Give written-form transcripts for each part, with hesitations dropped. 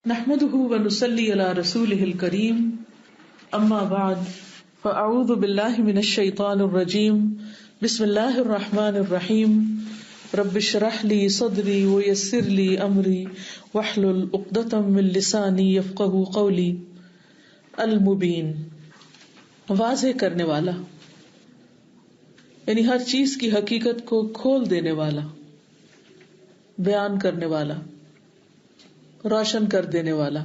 نحمده ونصلي على رسوله الكريم اما بعد فاعوذ بالله من الشيطان الرجيم بسم الله الرحمن الرحيم رب اشرح لي صدري ويسر لي امري واحلل عقدة من لساني يفقهوا قولي. المبین، واضح کرنے والا، یعنی ہر چیز کی حقیقت کو کھول دینے والا، بیان کرنے والا، روشن کر دینے والا.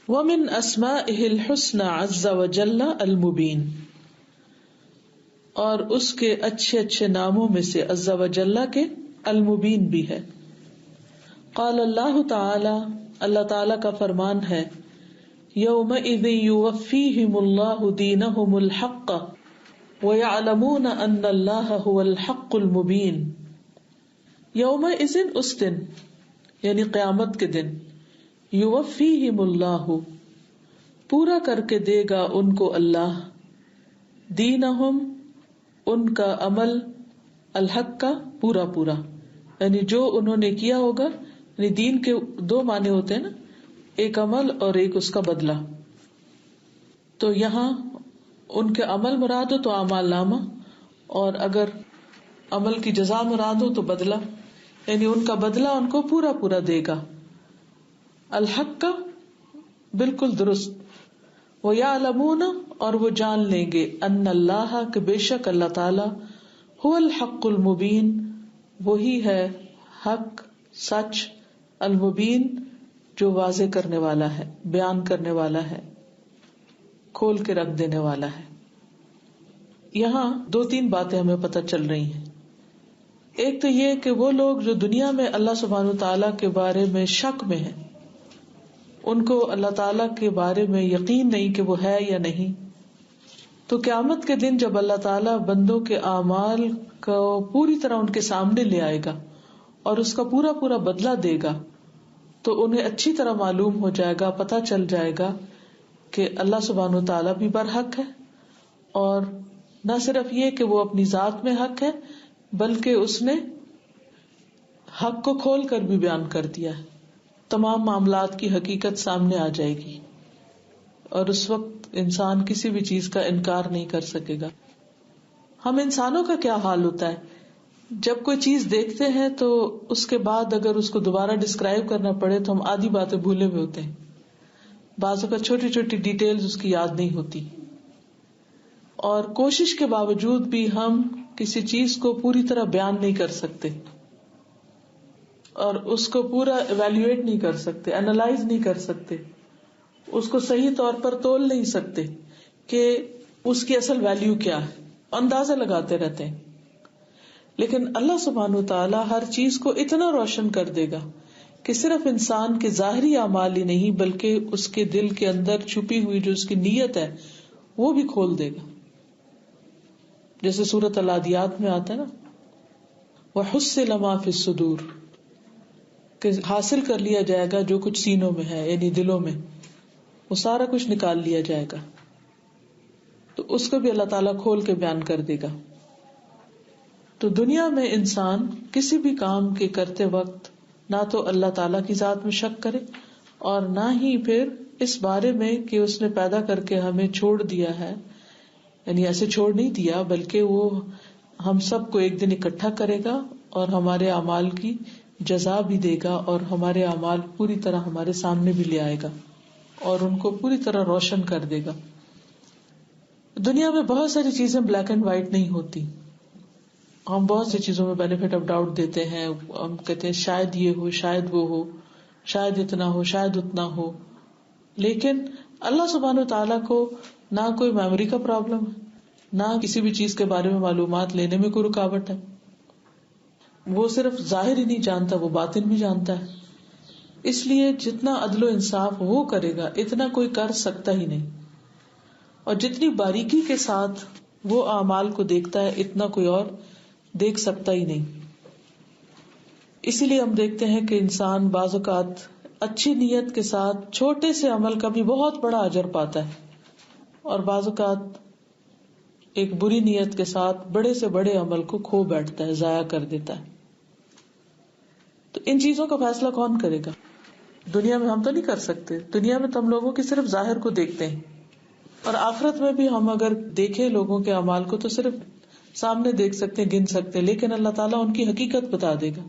ومن اسمائه الحسنى عز وجل المبین، اور اس کے اچھے اچھے ناموں میں سے عز وجل کے المبین بھی ہے. قال اللہ تعالی، اللہ تعالی کا فرمان ہے، یومئذ یوفیہم اللہ دینہم الحق ویعلمون ان اللہ هو الحق المبین. یومئذ، اس دن، یعنی قیامت کے دن، یوفیہم اللہ، پورا کر کے دے گا ان کو اللہ، دینہم، ان کا عمل، الحق کا پورا پورا، یعنی جو انہوں نے کیا ہوگا. یعنی دین کے دو معنی ہوتے ہیں نا، ایک عمل اور ایک اس کا بدلہ. تو یہاں ان کے عمل مراد ہو تو اعمال نامہ، اور اگر عمل کی جزا مراد ہو تو بدلہ، یعنی ان کا بدلہ ان کو پورا پورا دے گا، الحق کا بالکل درست. وَيَعْلَمُونَ، اور وہ جان لیں گے، ان اللہ، کہ بے شک اللہ تعالی، هو الحق المبین، وہی ہے حق، سچ، المبین، جو واضح کرنے والا ہے، بیان کرنے والا ہے، کھول کے رکھ دینے والا ہے. یہاں دو تین باتیں ہمیں پتہ چل رہی ہیں. ایک تو یہ کہ وہ لوگ جو دنیا میں اللہ سبحانہ وتعالیٰ کے بارے میں شک میں ہیں، ان کو اللہ تعالیٰ کے بارے میں یقین نہیں کہ وہ ہے یا نہیں، تو قیامت کے دن جب اللہ تعالیٰ بندوں کے اعمال کو پوری طرح ان کے سامنے لے آئے گا اور اس کا پورا پورا بدلہ دے گا، تو انہیں اچھی طرح معلوم ہو جائے گا، پتہ چل جائے گا کہ اللہ سبحانہ وتعالیٰ بھی برحق ہے، اور نہ صرف یہ کہ وہ اپنی ذات میں حق ہے، بلکہ اس نے حق کو کھول کر بھی بیان کر دیا ہے. تمام معاملات کی حقیقت سامنے آ جائے گی، اور اس وقت انسان کسی بھی چیز کا انکار نہیں کر سکے گا. ہم انسانوں کا کیا حال ہوتا ہے، جب کوئی چیز دیکھتے ہیں تو اس کے بعد اگر اس کو دوبارہ ڈسکرائب کرنا پڑے تو ہم آدھی باتیں بھولے ہوئے ہوتے ہیں. بعضوں کا چھوٹی چھوٹی ڈیٹیلز اس کی یاد نہیں ہوتی، اور کوشش کے باوجود بھی ہم کسی چیز کو پوری طرح بیان نہیں کر سکتے، اور اس کو پورا ایویلویٹ نہیں کر سکتے، اینالائز نہیں کر سکتے، اس کو صحیح طور پر تول نہیں سکتے کہ اس کی اصل ویلیو کیا ہے، اندازہ لگاتے رہتے ہیں. لیکن اللہ سبحانہ وتعالی ہر چیز کو اتنا روشن کر دے گا کہ صرف انسان کے ظاہری اعمال ہی نہیں بلکہ اس کے دل کے اندر چھپی ہوئی جو اس کی نیت ہے وہ بھی کھول دے گا. جیسے سورۃ العادیات میں آتا ہے نا، وَحُصِّلَ مَا فِي الصُّدُورِ، کہ حاصل کر لیا جائے گا جو کچھ سینوں میں ہے، یعنی دلوں میں، وہ سارا کچھ نکال لیا جائے گا. تو اس کو بھی اللہ تعالیٰ کھول کے بیان کر دے گا. تو دنیا میں انسان کسی بھی کام کے کرتے وقت نہ تو اللہ تعالیٰ کی ذات میں شک کرے، اور نہ ہی پھر اس بارے میں کہ اس نے پیدا کر کے ہمیں چھوڑ دیا ہے، یعنی ایسے چھوڑ نہیں دیا بلکہ وہ ہم سب کو ایک دن اکٹھا کرے گا اور ہمارے اعمال کی جزا بھی دے گا، اور ہمارے اعمال پوری طرح ہمارے سامنے بھی لے آئے گا اور ان کو پوری طرح روشن کر دے گا. دنیا میں بہت ساری چیزیں بلیک اینڈ وائٹ نہیں ہوتی. ہم بہت سی چیزوں میں بینیفٹ آف ڈاؤٹ دیتے ہیں، ہم کہتے ہیں شاید یہ ہو، شاید وہ ہو، شاید اتنا ہو، شاید اتنا ہو. لیکن اللہ سبحانہ وتعالیٰ کو نہ کوئی میموری کا پرابلم ہے، نہ کسی بھی چیز کے بارے میں معلومات لینے میں کوئی رکاوٹ ہے. وہ صرف ظاہر ہی نہیں جانتا، وہ باطن بھی جانتا ہے. اس لیے جتنا عدل و انصاف وہ کرے گا اتنا کوئی کر سکتا ہی نہیں، اور جتنی باریکی کے ساتھ وہ اعمال کو دیکھتا ہے اتنا کوئی اور دیکھ سکتا ہی نہیں. اسی لیے ہم دیکھتے ہیں کہ انسان بعض اوقات اچھی نیت کے ساتھ چھوٹے سے عمل کا بھی بہت بڑا اجر پاتا ہے، اور بعض اوقات ایک بری نیت کے ساتھ بڑے سے بڑے عمل کو کھو بیٹھتا ہے، ضائع کر دیتا ہے. تو ان چیزوں کا فیصلہ کون کرے گا؟ دنیا میں ہم تو نہیں کر سکتے. دنیا میں تو ہم لوگوں کی صرف ظاہر کو دیکھتے ہیں, اور آخرت میں بھی ہم اگر دیکھیں لوگوں کے اعمال کو تو صرف سامنے دیکھ سکتے ہیں, گن سکتے ہیں, لیکن اللہ تعالیٰ ان کی حقیقت بتا دے گا.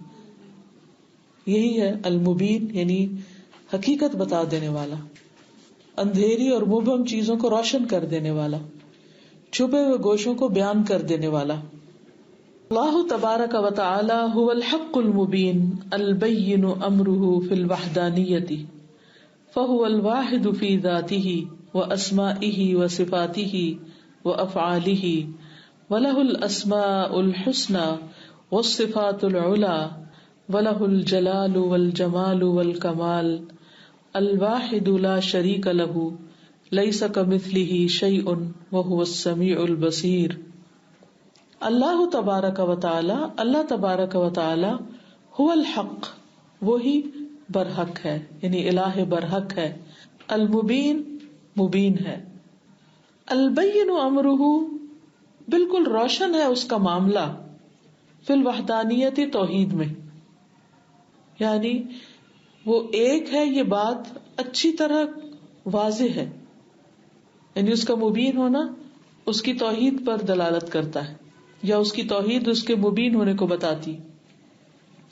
یہی ہے المبین, یعنی حقیقت بتا دینے والا, اندھیری اور مبہم چیزوں کو روشن کر دینے والا, چھپے ہوئے گوشوں کو بیان کر دینے والا. اللہ تبارک و تعالی هو الحق المبین البین امرہ فی الوحدانیۃ فهو الواحد فی ذاتہ واسمائہ وصفاتہ وافعالہ ولہ الاسماء الحسنى والصفات العلی وَلَهُ الْجَلَالُ وَالْجَمَالُ وَالْكَمَالُ الْوَاحِدُ لَا شَرِيكَ لَهُ لَيْسَ كَمِثْلِهِ شَيْءٌ وَهُوَ السَّمِيعُ الْبَصِيرُ. اللہ تبارک و تعالی, اللہ تبارک و تعالی هو الحق, وہی برحق ہے, یعنی الہ برحق ہے, المبین مبین ہے, البین امرہ بالکل روشن ہے اس کا معاملہ, فی الوحدانیت توحید میں, یعنی وہ ایک ہے, یہ بات اچھی طرح واضح ہے, یعنی اس کا مبین ہونا اس کی توحید پر دلالت کرتا ہے, یا اس کی توحید اس کے مبین ہونے کو بتاتی.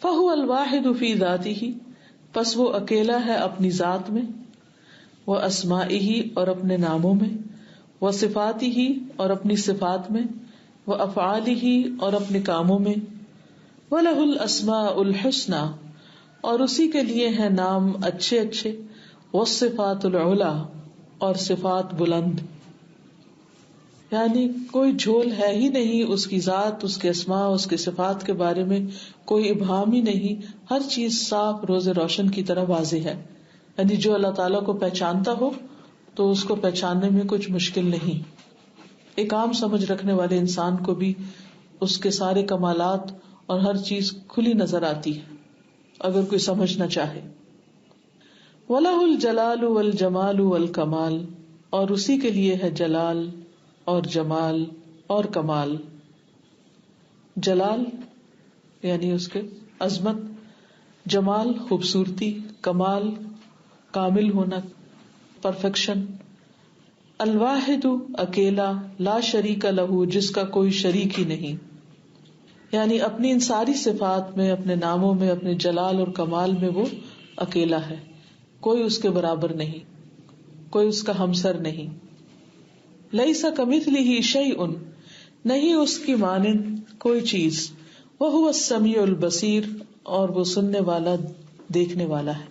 فَهُوَ الْوَاحِدُ فِي ذَاتِهِ, پس وہ اکیلا ہے اپنی ذات میں, وَأَسْمَائِهِ اور اپنے ناموں میں, وَصِفَاتِهِ اور اپنی صفات میں, وَأَفْعَالِهِ اور اپنے کاموں میں, وَلَهُ الْأَسْمَاءُ الْحُسْنَى اور اسی کے لیے ہیں نام اچھے اچھے, والصفات العلی اور صفات بلند. یعنی کوئی جھول ہے ہی نہیں اس کی ذات, اس کے اسماء, اس کے صفات کے بارے میں کوئی ابہام ہی نہیں, ہر چیز صاف روز روشن کی طرح واضح ہے. یعنی جو اللہ تعالیٰ کو پہچانتا ہو تو اس کو پہچاننے میں کچھ مشکل نہیں. ایک عام سمجھ رکھنے والے انسان کو بھی اس کے سارے کمالات اور ہر چیز کھلی نظر آتی ہے اگر کوئی سمجھنا چاہے. وَلَهُ الْجَلَالُ وَالْجَمَالُ وَالْكَمَالُ اور اسی کے لیے ہے جلال اور جمال اور کمال. جلال یعنی اس کے عظمت, جمال خوبصورتی, کمال کامل ہونا, پرفیکشن. الواحد اکیلا, لا شریک لہ جس کا کوئی شریک ہی نہیں, یعنی اپنی ان ساری صفات میں, اپنے ناموں میں, اپنے جلال اور کمال میں وہ اکیلا ہے, کوئی اس کے برابر نہیں, کوئی اس کا ہمسر نہیں. لیس کمثلہ شیء نہیں اس کی مانند کوئی چیز, وہو السمیع البصیر اور وہ سننے والا دیکھنے والا ہے.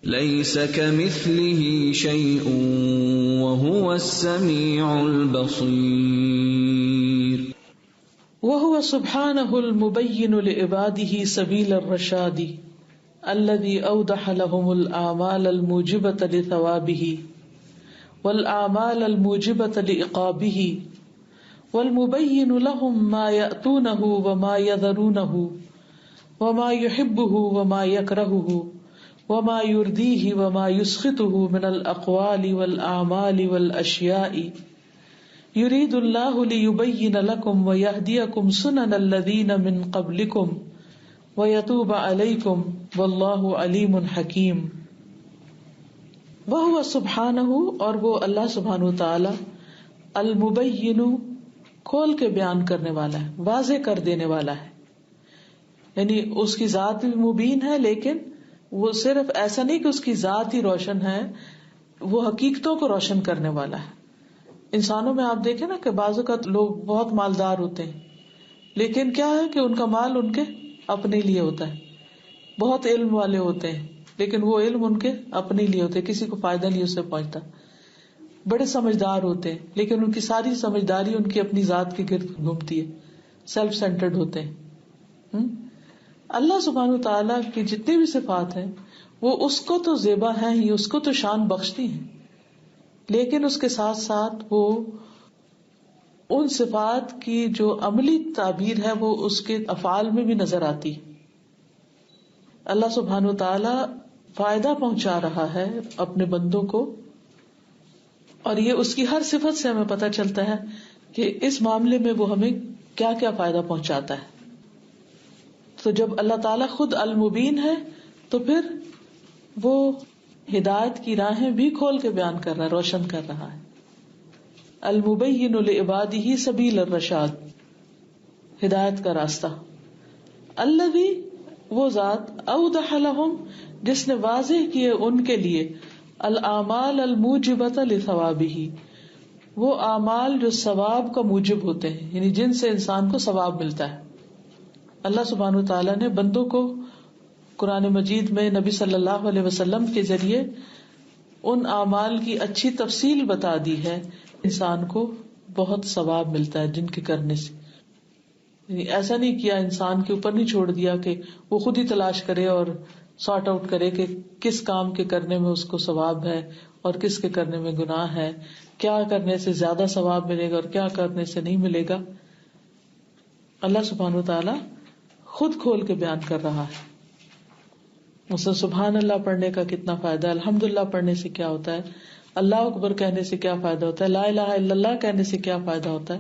لیس کمثلہ شیء وہو السمیع البصیر. وهو سبحانه المبين لعباده سبيل الرشاد الذي أوضح لهم الأعمال الموجبة لثوابه والأعمال الموجبة لعقابه والمبين لهم ما يأتونه وما يذرونه وما يحبه وما يكرهه وما يرضيه وما يسخطه من الأقوال والأعمال والأشياء یرید اللہ لیبین لکم ویہدیکم سنن الذین من قبلکم ویتوب علیکم واللہ علیم حکیم. وہو سبحانہ اور وہ اللہ سبحانہ تعالی, المبین کھول کے بیان کرنے والا ہے, واضح کر دینے والا ہے. یعنی اس کی ذات بھی مبین ہے, لیکن وہ صرف ایسا نہیں کہ اس کی ذات ہی روشن ہے, وہ حقیقتوں کو روشن کرنے والا ہے. انسانوں میں آپ دیکھیں نا کہ بعض اوقات لوگ بہت مالدار ہوتے ہیں, لیکن کیا ہے کہ ان کا مال ان کے اپنے لیے ہوتا ہے. بہت علم والے ہوتے ہیں لیکن وہ علم ان کے اپنے لیے ہوتے ہیں, کسی کو فائدہ نہیں اس سے پہنچتا. بڑے سمجھدار ہوتے ہیں لیکن ان کی ساری سمجھداری ان کی اپنی ذات کے گرد گھومتی ہے, سیلف سینٹرڈ ہوتے ہیں. اللہ سبحانہ تعالیٰ کی جتنی بھی صفات ہیں وہ اس کو تو زیبا ہیں ہی, اس کو تو شان بخشتی ہیں, لیکن اس کے ساتھ ساتھ وہ ان صفات کی جو عملی تعبیر ہے وہ اس کے افعال میں بھی نظر آتی. اللہ سبحانہ تعالی فائدہ پہنچا رہا ہے اپنے بندوں کو, اور یہ اس کی ہر صفت سے ہمیں پتہ چلتا ہے کہ اس معاملے میں وہ ہمیں کیا کیا فائدہ پہنچاتا ہے. تو جب اللہ تعالیٰ خود المبین ہے تو پھر وہ ہدایت کی راہیں بھی کھول کے بیان کر رہا ہے، روشن کر رہا ہے. المبین لعبادہ سبیل الرشاد، ہدایت کا راستہ. الذی، وہ ذات، اوضح لہم، جس نے واضح کیے ان کے لیے، الاعمال الموجبۃ لثوابہ، وہ اعمال جو ثواب کا موجب ہوتے ہیں، یعنی جن سے انسان کو ثواب ملتا ہے. اللہ سبحانہ وتعالیٰ نے بندوں کو قرآن مجید میں نبی صلی اللہ علیہ وسلم کے ذریعے ان اعمال کی اچھی تفصیل بتا دی ہے. انسان کو بہت ثواب ملتا ہے جن کے کرنے سے. یعنی ایسا نہیں کیا، انسان کے اوپر نہیں چھوڑ دیا کہ وہ خود ہی تلاش کرے اور سارٹ آؤٹ کرے کہ کس کام کے کرنے میں اس کو ثواب ہے اور کس کے کرنے میں گناہ ہے، کیا کرنے سے زیادہ ثواب ملے گا اور کیا کرنے سے نہیں ملے گا. اللہ سبحانہ وتعالیٰ خود کھول کے بیان کر رہا ہے. مثلا سبحان اللہ پڑھنے کا کتنا فائدہ ہے، الحمدللہ پڑھنے سے کیا ہوتا ہے، اللہ اکبر کہنے سے کیا فائدہ ہوتا ہے، لا الہ الا اللہ کہنے سے کیا فائدہ ہوتا ہے.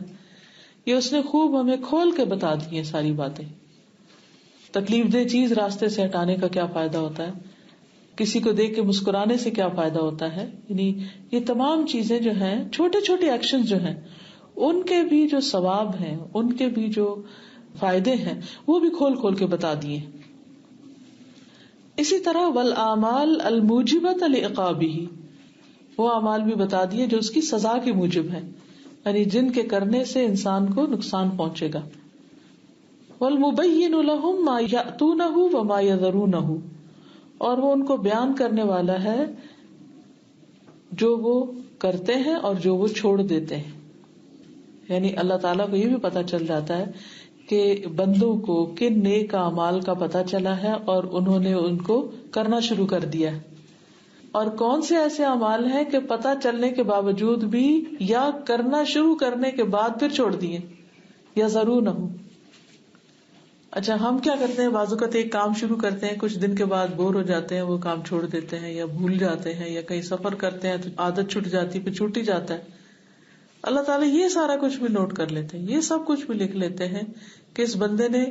یہ اس نے خوب ہمیں کھول کے بتا دی ہیں ساری باتیں. تکلیف دہ چیز راستے سے ہٹانے کا کیا فائدہ ہوتا ہے، کسی کو دیکھ کے مسکرانے سے کیا فائدہ ہوتا ہے. یعنی یہ تمام چیزیں جو ہیں، چھوٹے چھوٹے ایکشن جو ہیں، ان کے بھی جو ثواب ہیں، ان کے بھی جو فائدے ہیں، وہ بھی کھول کھول کے بتا دیے. اسی طرح والاعمال الموجبۃ لعقابہ، وہ اعمال بھی بتا دیے جو اس کی سزا کے موجب ہیں، یعنی جن کے کرنے سے انسان کو نقصان پہنچے گا. والمبین لہم ما یأتونہ وما یذرونہ، اور وہ ان کو بیان کرنے والا ہے جو وہ کرتے ہیں اور جو وہ چھوڑ دیتے ہیں. یعنی اللہ تعالیٰ کو یہ بھی پتا چل جاتا ہے کہ بندوں کو کن نیک اعمال کا پتا چلا ہے اور انہوں نے ان کو کرنا شروع کر دیا ہے، اور کون سے ایسے اعمال ہیں کہ پتا چلنے کے باوجود بھی یا کرنا شروع کرنے کے بعد پھر چھوڑ دیے یا ضرور نہ ہو. اچھا، ہم کیا کرتے ہیں، بعض اوقات ایک کام شروع کرتے ہیں، کچھ دن کے بعد بور ہو جاتے ہیں، وہ کام چھوڑ دیتے ہیں یا بھول جاتے ہیں، یا کہیں سفر کرتے ہیں تو عادت چھوٹ جاتی، پھر چھوٹ ہی جاتا ہے. اللہ تعالیٰ یہ سارا کچھ بھی نوٹ کر لیتے ہیں، یہ سب کچھ بھی لکھ لیتے ہیں کہ اس بندے نے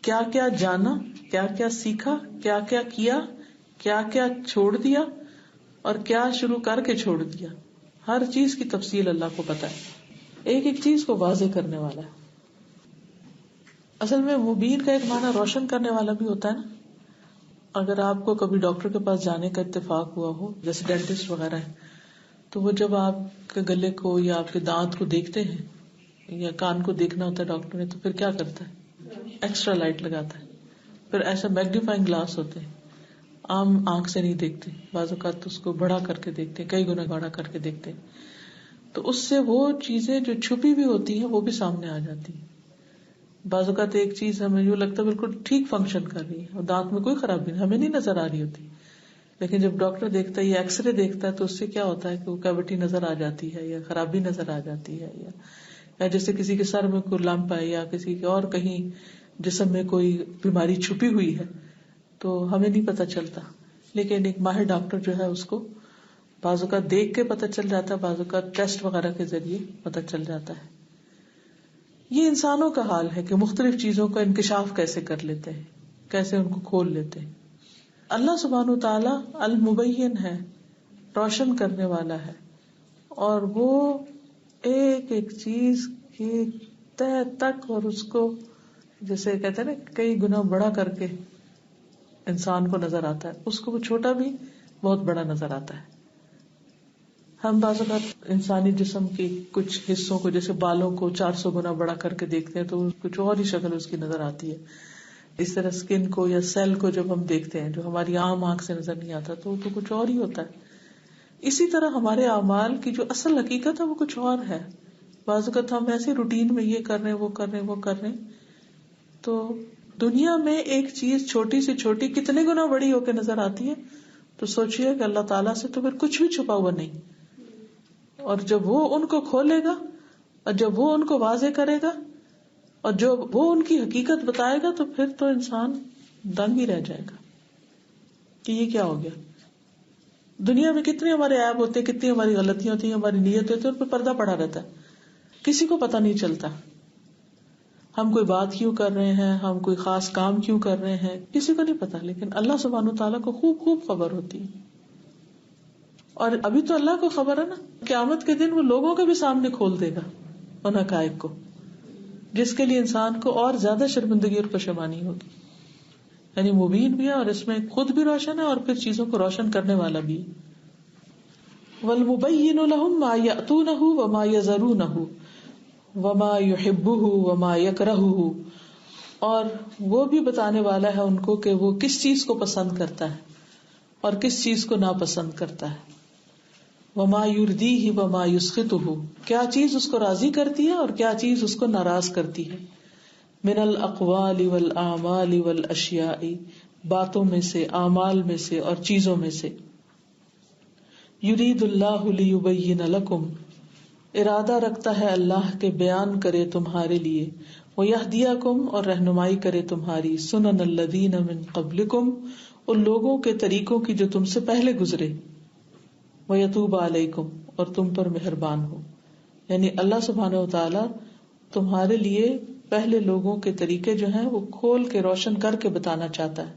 کیا کیا جانا، کیا کیا سیکھا، کیا کیا کیا، کیا کیا چھوڑ دیا اور کیا شروع کر کے چھوڑ دیا. ہر چیز کی تفصیل اللہ کو پتا ہے، ایک ایک چیز کو واضح کرنے والا ہے. اصل میں مبین کا ایک معنی روشن کرنے والا بھی ہوتا ہے نا. اگر آپ کو کبھی ڈاکٹر کے پاس جانے کا اتفاق ہوا ہو، جیسے ڈینٹسٹ وغیرہ ہے، تو وہ جب آپ کے گلے کو یا آپ کے دانت کو دیکھتے ہیں یا کان کو دیکھنا ہوتا ہے ڈاکٹر نے، تو پھر کیا کرتا ہے، ایکسٹرا لائٹ لگاتا ہے. پھر ایسا میگنیفائنگ گلاس ہوتے ہیں، عام آنکھ سے نہیں دیکھتے، بعض اوقات اس کو بڑا کر کے دیکھتے ہیں، کئی گنا بڑا کر کے دیکھتے ہیں. تو اس سے وہ چیزیں جو چھپی بھی ہوتی ہیں وہ بھی سامنے آ جاتی ہیں. بعض اوقات ایک چیز ہمیں یوں لگتا ہے بالکل ٹھیک فنکشن کر رہی ہے اور دانت میں کوئی خرابی نہیں، ہمیں نہیں نظر آ رہی ہوتی، لیکن جب ڈاکٹر دیکھتا ہے یا ایکس رے دیکھتا ہے تو اس سے کیا ہوتا ہے کہ وہ کیویٹی نظر آ جاتی ہے یا خرابی نظر آ جاتی ہے، یا جیسے کسی کے سر میں کوئی لمپ ہے یا کسی کے اور کہیں جسم میں کوئی بیماری چھپی ہوئی ہے تو ہمیں نہیں پتہ چلتا. لیکن ایک ماہر ڈاکٹر جو ہے اس کو بعض اوقات دیکھ کے پتہ چل جاتا ہے، بعض اوقات ٹیسٹ وغیرہ کے ذریعے پتہ چل جاتا ہے. یہ انسانوں کا حال ہے کہ مختلف چیزوں کا انکشاف کیسے کر لیتے ہیں، کیسے ان کو کھول لیتے ہیں. اللہ سبحانہ وتعالی المبین ہے، روشن کرنے والا ہے، اور وہ ایک ایک چیز کی تہ تک، اور اس کو جیسے کہتے ہیں نا کئی گنا بڑا کر کے انسان کو نظر آتا ہے، اس کو وہ چھوٹا بھی بہت بڑا نظر آتا ہے. ہم بعض اوقات انسانی جسم کے کچھ حصوں کو، جیسے بالوں کو 400 گنا بڑا کر کے دیکھتے ہیں تو کچھ اور ہی شکل اس کی نظر آتی ہے. اس طرح اسکن کو یا سیل کو جب ہم دیکھتے ہیں جو ہماری عام آنکھ سے نظر نہیں آتا تو کچھ اور ہی ہوتا ہے. اسی طرح ہمارے اعمال کی جو اصل حقیقت ہے وہ کچھ اور ہے. بعض اوقات ہم ایسے روٹین میں یہ کر رہے ہیں، وہ کر رہے ہیں، وہ کر رہے ہیں، تو دنیا میں ایک چیز چھوٹی سے چھوٹی کتنے گنا بڑی ہو کے نظر آتی ہے. تو سوچئے کہ اللہ تعالیٰ سے تو پھر کچھ بھی چھپا ہوا نہیں، اور جب وہ ان کو کھولے گا اور جب وہ ان کو واضح کرے گا اور جو وہ ان کی حقیقت بتائے گا تو پھر تو انسان دنگ ہی رہ جائے گا کہ یہ کیا ہو گیا. دنیا میں کتنے ہمارے عیب ہوتے ہیں، کتنی ہماری غلطیاں ہوتی ہیں، ہماری نیت ہوتی ہے، ان پہ پردہ پڑا رہتا ہے، کسی کو پتہ نہیں چلتا. ہم کوئی بات کیوں کر رہے ہیں, ہم کوئی خاص کام کیوں کر رہے ہیں, کسی کو نہیں پتا, لیکن اللہ سبحانہ وتعالیٰ کو خوب خوب خبر ہوتی ہے. اور ابھی تو اللہ کو خبر ہے نا, قیامت کے دن وہ لوگوں کے بھی سامنے کھول دے گا ان حقائق کو, جس کے لیے انسان کو اور زیادہ شرمندگی اور پشیمانی ہوگی. یعنی مبین بھی ہے اور اس میں خود بھی روشن ہے اور پھر چیزوں کو روشن کرنے والا بھی ہے. وَالْمُبَيِّنُ لَهُمْ مَا يَأْتُونَهُ وَمَا يَذَرُونَهُ وَمَا يُحِبُّهُ وَمَا يَكْرَهُهُ, اور وہ بھی بتانے والا ہے ان کو کہ وہ کس چیز کو پسند کرتا ہے اور کس چیز کو ناپسند کرتا ہے. وَمَا يُرْضِيهِ وَمَا يُسْخِطُهُ, کیا چیز اس کو راضی کرتی ہے اور کیا چیز اس کو ناراض کرتی ہے. من الاقوال والآمال والاشیاء, باتوں میں سے, اعمال میں سے اور چیزوں میں سے. یرید اللہ لیبین لکم, ارادہ رکھتا ہے اللہ کے بیان کرے تمہارے لیے. ویہدیکم, اور رہنمائی کرے تمہاری. سنن الذین من قبلکم, ان لوگوں کے طریقوں کی جو تم سے پہلے گزرے. ویتوب علیکم, اور تم پر مہربان ہو. یعنی اللہ سبحانہ وتعالی تمہارے لیے پہلے لوگوں کے طریقے جو ہیں وہ کھول کے روشن کر کے بتانا چاہتا ہے,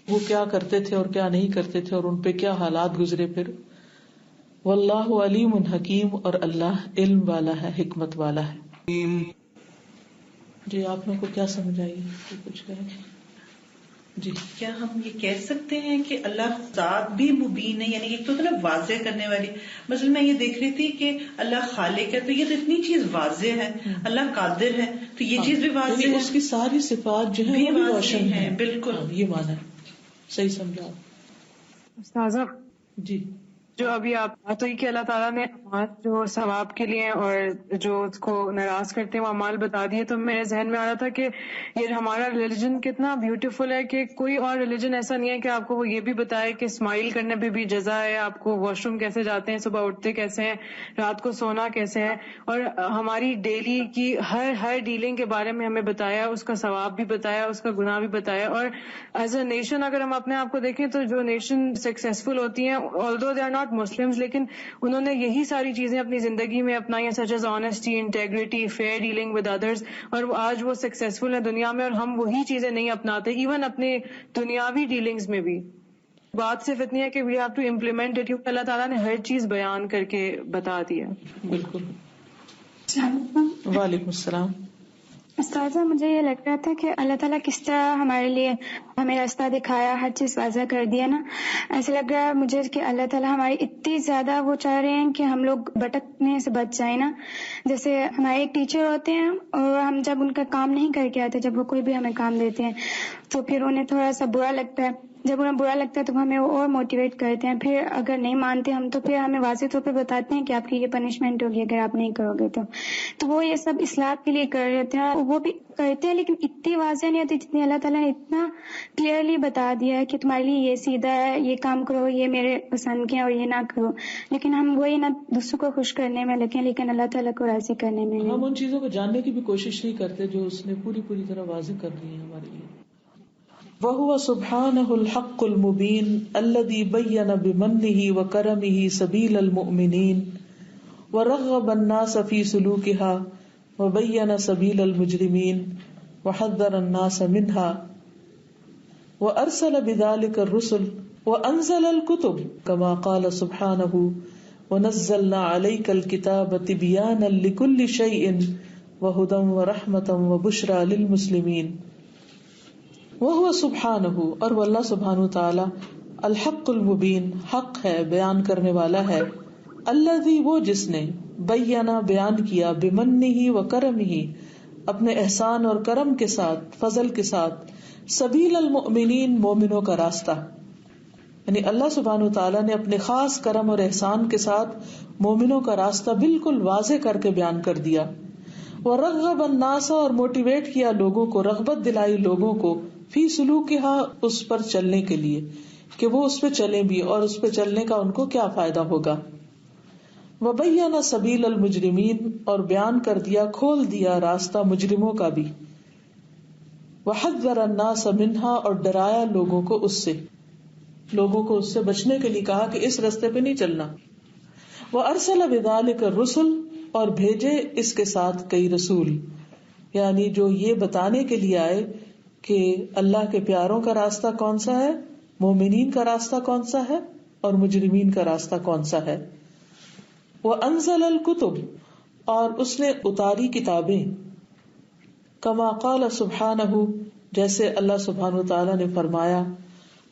وہ کیا کرتے تھے اور کیا نہیں کرتے تھے اور ان پہ کیا حالات گزرے پھر. واللہ علیم حکیم, اور اللہ علم والا ہے, حکمت والا ہے. جی آپ لوگوں کو کیا سمجھ آئی, کچھ کہیں؟ جی, کیا ہم یہ کہہ سکتے ہیں کہ اللہ ذات بھی مبین ہے, یعنی ایک تو نا واضح کرنے والی. مثلا میں یہ دیکھ رہی تھی کہ اللہ خالق ہے, تو یہ تو اتنی چیز واضح ہے. اللہ قادر ہے, تو یہ چیز بھی واضح ہے, اس کی ساری صفات جو ہے وہ بھی روشن ہے. بالکل, یہ مانا ہے, صحیح سمجھا استاذہ. جی, جو ابھی آپ بات ہوئی کہ اللہ تعالیٰ نے اعمال جو ثواب کے لیے اور جو اس کو ناراض کرتے ہیں وہ اعمال بتا دیے, تو میرے ذہن میں آ رہا تھا کہ یہ ہمارا ریلیجن کتنا بیوٹیفل ہے کہ کوئی اور ریلیجن ایسا نہیں ہے کہ آپ کو وہ یہ بھی بتائے کہ اسمائل کرنے پہ بھی جزا ہے, آپ کو واش روم کیسے جاتے ہیں, صبح اٹھتے کیسے ہیں, رات کو سونا کیسے ہے, اور ہماری ڈیلی کی ہر ڈیلنگ کے بارے میں ہمیں بتایا, اس کا ثواب بھی بتایا, اس کا گناہ بھی بتایا. اور ایز اے نیشن اگر ہم اپنے آپ کو دیکھیں تو جو نیشن سکسیسفل ہوتی ہیں, although they are not Muslims, لیکن انہوں نے یہی ساری چیزیں اپنی زندگی میں اپنائی ہیں, such as honesty, integrity, fair dealing with others, اور آج وہ سکسیسفل ہیں دنیا میں, اور ہم وہی چیزیں نہیں اپناتے ایون اپنے دنیاوی ڈیلنگز میں بھی. بات صرف اتنی ہے کہ we have to implement it, کیونکہ اللہ تعالیٰ نے ہر چیز بیان کر کے بتا دیا. بالکل. وعلیکم السلام. استاذہ, مجھے یہ لگ رہا تھا کہ اللہ تعالیٰ کس طرح ہمارے لیے ہمیں راستہ دکھایا, ہر چیز واضح کر دیا نا. ایسا لگ رہا ہے مجھے کہ اللہ تعالیٰ ہماری اتنی زیادہ وہ چاہ رہے ہیں کہ ہم لوگ بھٹکنے سے بچ جائیں نا. جیسے ہمارے ایک ٹیچر ہوتے ہیں اور ہم جب ان کا کام نہیں کر کے آتے, جب وہ کوئی بھی ہمیں کام دیتے ہیں تو پھر انہیں تھوڑا سا برا لگتا ہے. جب انہیں برا لگتا ہے تو ہمیں وہ اور موٹیویٹ کرتے ہیں. پھر اگر نہیں مانتے ہم تو پھر ہمیں واضح طور پہ بتاتے ہیں کہ آپ کی یہ پنشمنٹ ہوگی اگر آپ نہیں کرو گے تو وہ یہ سب اصلاح کے لیے کر رہے تھے. وہ بھی کرتے ہیں لیکن اتنی واضح نہیں ہوتی جتنی اللہ تعالیٰ نے اتنا کلیئرلی بتا دیا ہے کہ تمہارے لیے یہ سیدھا ہے, یہ کام کرو, یہ میرے پسند کے اور یہ نہ کرو. لیکن ہم وہی نہ دوسروں کو خوش کرنے میں لگے لیکن اللہ تعالیٰ کو راضی کرنے میں نہیں. ہم ان چیزوں کو جاننے کی بھی کوشش نہیں کرتے جو اس نے پوری طرح واضح کر دی ہے ہمارے لیے. وَهُوَ سُبْحَانَهُ الْحَقُّ الْمُبِينُ الَّذِي بَيَّنَ بِمَنِّهِ وَكَرَمِهِ سَبِيلَ الْمُؤْمِنِينَ وَرَغَّبَ النَّاسَ فِي سُلُوكِهَا وَبَيَّنَ سَبِيلَ الْمُجْرِمِينَ وَحَذَّرَ النَّاسَ مِنْهَا وَأَرْسَلَ بِذَلِكَ الرُّسُلَ وَأَنزَلَ الْكُتُبَ كَمَا قَالَ سُبْحَانَهُ وَنَزَّلْنَا عَلَيْكَ الْكِتَابَ تِبْيَانًا لِكُلِّ شَيْءٍ وَهُدًى وَرَحْمَةً وَبُشْرَى لِلْمُسْلِمِينَ. وہ سبحانہ, اور وہ اللہ سبحانہ تعالی, الحق المبین, حق ہے, بیان کرنے والا ہے, الذی, وہ جس نے, بینا, بیان کیا, بمنہ و کرمہ, اپنے احسان اور کرم کے ساتھ, فضل کے ساتھ, سبیل المؤمنین, مومنوں کا راستہ. یعنی اللہ سبحانہ تعالی نے اپنے خاص کرم اور احسان کے ساتھ مومنوں کا راستہ بالکل واضح کر کے بیان کر دیا. وَرَغَّبَ النَّاسَ, اور موٹیویٹ کیا لوگوں کو, رغبت دلائی لوگوں کو, فی سلوکہا, اس پر چلنے کے لیے کہ وہ اس پہ چلیں بھی اور اس پہ چلنے کا ان کو کیا فائدہ ہوگا. وَبَيَّنَ سَبِيلَ الْمُجْرِمِينَ, اور بیان کر دیا, کھول دیا راستہ مجرموں کا بھی. وَحَذَّرَ النَّاسَ مِنْهَا, اور ڈرایا لوگوں کو اس سے, لوگوں کو اس سے بچنے کے لیے کہا کہ اس راستے پہ نہیں چلنا. وَأَرْسَلَ بِذَلِكَ الرُّسُلَ, اور بھیجے اس کے ساتھ کئی رسول. یعنی جو یہ بتانے کے لیے آئے کہ اللہ کے پیاروں کا راستہ کون سا ہے، مومنین کا راستہ کون سا ہے اور مجرمین کا راستہ کون سا ہے. وَأَنزَلَ الْكُتُبَ، اور اس نے اتاری کتابیں، کما قال سبحانہ، جیسے اللہ سبحانہ وتعالی نے فرمایا،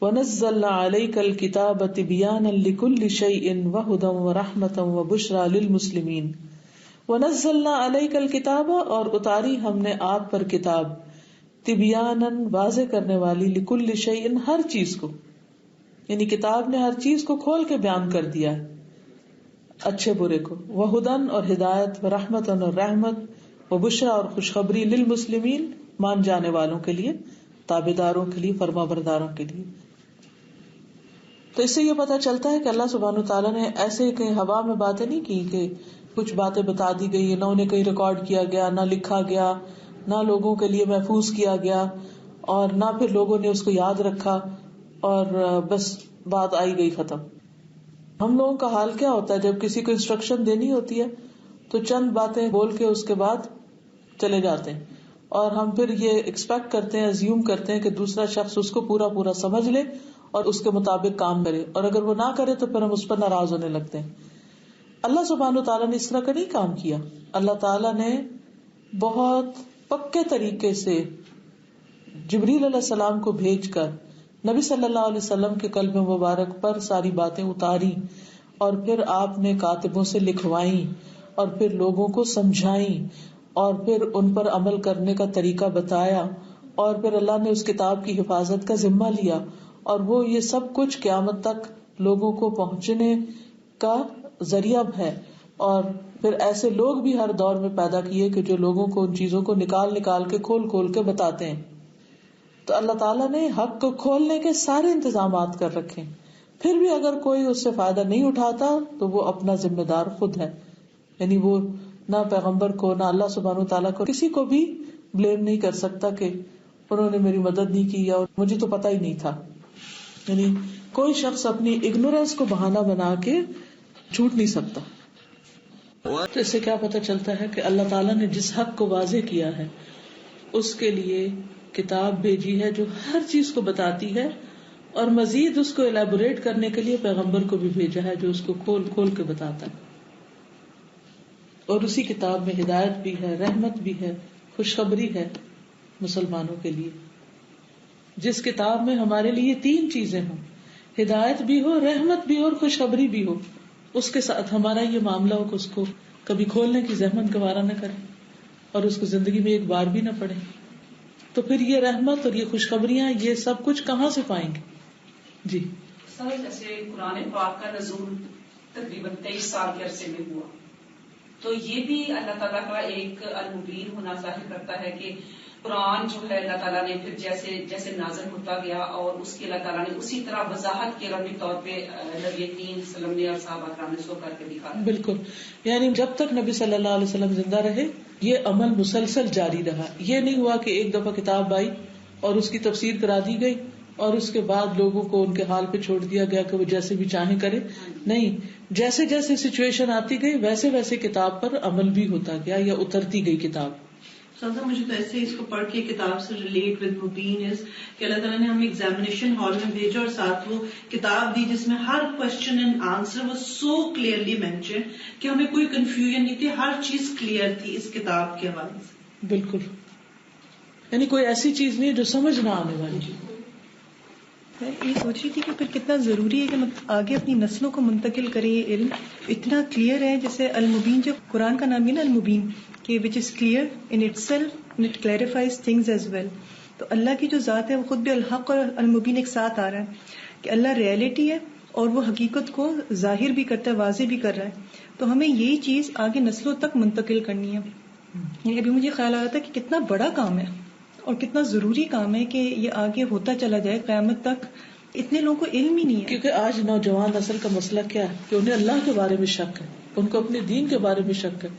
وَنَزَّلْنَا عَلَيْكَ الْكِتَابَ تِبْيَانًا لِكُلِّ شَيْءٍ وَهُدًى وَرَحْمَةً وَبُشْرَى لِلْمُسْلِمِينَ. وَنَزَّلْنَا عَلَيْكَ الْكِتَابَ، اور اتاری ہم نے آپ پر کتاب، تبیاناً واضح کرنے والی، لکل شیء ہر چیز کو، یعنی کتاب نے ہر چیز کو کھول کے بیان کر دیا ہے، اچھے برے کو، وہدن اور ہدایت، ورحمتن اور رحمت، وبشرا اور خوشخبری، للمسلمین مان جانے والوں کے لیے، تابعداروں کے لیے، فرما برداروں کے لیے. تو اس سے یہ پتہ چلتا ہے کہ اللہ سبحانہ وتعالیٰ نے ایسے کہیں ہوا میں باتیں نہیں کی کہ کچھ باتیں بتا دی گئی، نہ انہیں کہیں ریکارڈ کیا گیا، نہ لکھا گیا، نہ لوگوں کے لیے محفوظ کیا گیا، اور نہ پھر لوگوں نے اس کو یاد رکھا اور بس بات آئی گئی ختم. ہم لوگوں کا حال کیا ہوتا ہے جب کسی کو انسٹرکشن دینی ہوتی ہے تو چند باتیں بول کے اس کے بعد چلے جاتے ہیں، اور ہم پھر یہ ایکسپیکٹ کرتے ہیں، ازیوم کرتے ہیں کہ دوسرا شخص اس کو پورا پورا سمجھ لے اور اس کے مطابق کام کرے، اور اگر وہ نہ کرے تو پھر ہم اس پر ناراض ہونے لگتے ہیں. اللہ سبحانہ وتعالیٰ نے اس طرح کا نہیں کام کیا. اللہ تعالیٰ نے بہت پکے طریقے سے جبریل علیہ السلام کو بھیج کر نبی صلی اللہ علیہ وسلم کے قلب مبارک پر ساری باتیں اتاری، اور پھر آپ نے کاتبوں سے لکھوائیں، اور پھر لوگوں کو سمجھائیں، اور پھر ان پر عمل کرنے کا طریقہ بتایا، اور پھر اللہ نے اس کتاب کی حفاظت کا ذمہ لیا، اور وہ یہ سب کچھ قیامت تک لوگوں کو پہنچنے کا ذریعہ ہے. اور پھر ایسے لوگ بھی ہر دور میں پیدا کیے کہ جو لوگوں کو ان چیزوں کو نکال نکال کے کھول کھول کے بتاتے ہیں. تو اللہ تعالیٰ نے حق کو کھولنے کے سارے انتظامات کر رکھے، پھر بھی اگر کوئی اس سے فائدہ نہیں اٹھاتا تو وہ اپنا ذمہ دار خود ہے. یعنی وہ نہ پیغمبر کو، نہ اللہ سبحانہ وتعالیٰ کو، کسی کو بھی بلیم نہیں کر سکتا کہ انہوں نے میری مدد نہیں کی یا مجھے تو پتہ ہی نہیں تھا. یعنی کوئی شخص اپنی اگنورینس کو بہانہ بنا کے جھوٹ نہیں سکتا. تو اس سے کیا پتہ چلتا ہے کہ اللہ تعالیٰ نے جس حق کو واضح کیا ہے اس کے لیے کتاب بھیجی ہے جو ہر چیز کو بتاتی ہے، اور مزید اس کو الیبوریٹ کرنے کے لیے پیغمبر کو بھی بھیجا ہے جو اس کو کھول کھول کے بتاتا ہے. اور اسی کتاب میں ہدایت بھی ہے، رحمت بھی ہے، خوشخبری ہے مسلمانوں کے لیے. جس کتاب میں ہمارے لیے تین چیزیں ہوں، ہدایت بھی ہو، رحمت بھی ہو اور خوشخبری بھی ہو، اس کے ساتھ ہمارا یہ معاملہ ہو کہ اس کو کبھی کھولنے کی زحمت گوارا نہ کرے اور اس کو زندگی میں ایک بار بھی نہ پڑھے، تو پھر یہ رحمت اور یہ خوشخبریاں یہ سب کچھ کہاں سے پائیں گے؟ جی سر، جیسے قرآن پاک کا نزول تقریباً 23 سال کے عرصے میں ہوا، تو یہ بھی اللہ تعالیٰ کا ایک المبین ہونا ظاہر کرتا ہے کہ قرآن جو ہے اللہ تعالیٰ نے پھر جیسے جیسے نازل ہوتا گیا اور اس کی اللہ تعالیٰ نے اسی طرح وضاحت کے ربی طور پہ نبی کریم صلی اللہ علیہ وسلم نے اور صحابہ کرام نے سو کر کے دکھایا. بالکل، یعنی جب تک نبی صلی اللہ علیہ وسلم زندہ رہے یہ عمل مسلسل جاری رہا. یہ نہیں ہوا کہ ایک دفعہ کتاب آئی اور اس کی تفسیر کرا دی گئی اور اس کے بعد لوگوں کو ان کے حال پہ چھوڑ دیا گیا کہ وہ جیسے بھی چاہیں کرے. نہیں، جیسے جیسے سچویشن آتی گئی ویسے ویسے کتاب پر عمل بھی ہوتا گیا یا اترتی گئی کتاب. سازا مجھے تو ایسے اس کو پڑھ کے کتاب سے ریلیٹ ود مبین از کہ اللہ تعالیٰ نے ہمیں ایگزامینیشن ہال میں بھیجا اور ساتھ وہ کتاب دی جس میں ہر question and answer was so clearly mention کہ ہمیں کوئی کنفیوژن نہیں تھی، ہر چیز کلیئر تھی اس کتاب کے حوالے سے. بالکل، یعنی کوئی ایسی چیز نہیں جو سمجھ نہ آنے والی. میں یہ سوچ رہی تھی کہ پھر کتنا ضروری ہے کہ آگے اپنی نسلوں کو منتقل کریں. یہ علم اتنا کلیئر ہے، جیسے المبین، جو قرآن کا نام ہے نا المبین، کہ which is clear in itself, it clarifies things as well. تو اللہ کی جو ذات ہے وہ خود بھی الحق اور المبین ایک ساتھ آ رہا ہے کہ اللہ ریئلٹی ہے اور وہ حقیقت کو ظاہر بھی کرتا ہے، واضح بھی کر رہا ہے. تو ہمیں یہی چیز آگے نسلوں تک منتقل کرنی ہے. یعنی ابھی مجھے خیال آ رہا تھا کہ کتنا بڑا کام ہے اور کتنا ضروری کام ہے کہ یہ آگے ہوتا چلا جائے قیامت تک. اتنے لوگوں کو علم ہی نہیں ہے. کیونکہ آج نوجوان نسل کا مسئلہ کیا ہے کہ انہیں اللہ کے بارے میں شک ہے، ان کو اپنے دین کے بارے میں شک ہے،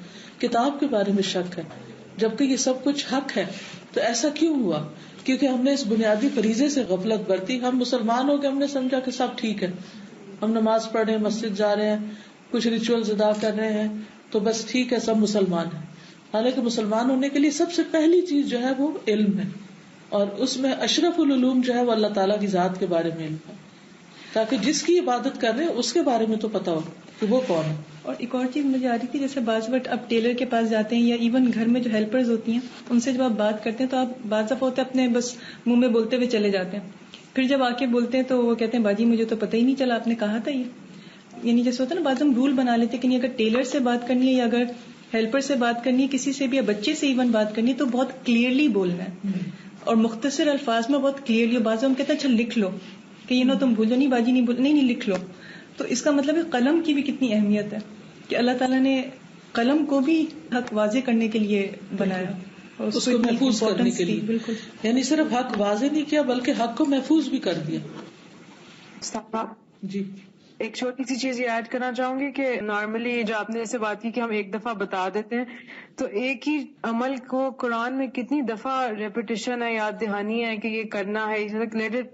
کتاب کے بارے میں شک ہے، جبکہ یہ سب کچھ حق ہے. تو ایسا کیوں ہوا؟ کیونکہ ہم نے اس بنیادی فریضے سے غفلت برتی. ہم مسلمان ہو کے ہم نے سمجھا کہ سب ٹھیک ہے، ہم نماز پڑھ رہے ہیں، مسجد جا رہے ہیں، کچھ ریچولز ادا کر رہے ہیں، تو بس ٹھیک ہے، سب مسلمان ہیں. حالانکہ مسلمان ہونے کے لیے سب سے پہلی چیز جو ہے وہ علم ہے، اور اس میں اشرف العلوم جو ہے وہ اللہ تعالیٰ کی ذات کے بارے میں علم ہے، تاکہ جس کی عبادت کر رہے ہیں اس کے بارے میں تو پتا ہو کہ وہ کون ہے. اور ایک اور چیز مجھے آ رہی تھی، جیسے بعض وقت آپ ٹیلر کے پاس جاتے ہیں یا ایون گھر میں جو ہیلپرز ہوتی ہیں ان سے جب آپ بات کرتے ہیں تو آپ بعض دفعہ ہوتے اپنے بس منہ میں بولتے ہوئے چلے جاتے ہیں، پھر جب آ کے بولتے ہیں تو وہ کہتے ہیں باجی مجھے تو پتہ ہی نہیں چلا، آپ نے کہا تھا یہ. یعنی جیسے ہوتا ہے نا، بعض ہم رول بنا لیتے کہ نہیں، اگر ٹیلر سے بات کرنی ہے یا اگر ہیلپر سے بات کرنی ہے، کسی سے بھی، یا بچے سے ایون بات کرنی ہے، تو بہت کلیئرلی بولنا ہے اور مختصر الفاظ میں بہت کلیئرلی. بعض ہم کہتے ہیں اچھا لکھ لو کہ یہ نہ تم بھولو، نہیں باجی نہیں لکھ لو. تو اس کا مطلب ہے قلم کی بھی کتنی اہمیت ہے کہ اللہ تعالیٰ نے قلم کو بھی حق واضح کرنے کے لیے بنایا اور اس کو محفوظ کرنے کے لیے. بالکل، یعنی صرف حق واضح نہیں کیا بلکہ حق کو محفوظ بھی کر دیا. جی ایک چھوٹی سی چیز یہ ایڈ کرنا چاہوں گی کہ نارملی جو آپ نے جیسے بات کی کہ ہم ایک دفعہ بتا دیتے ہیں، تو ایک ہی عمل کو قرآن میں کتنی دفعہ ریپیٹیشن ہے، یاد دہانی ہے کہ یہ کرنا ہے.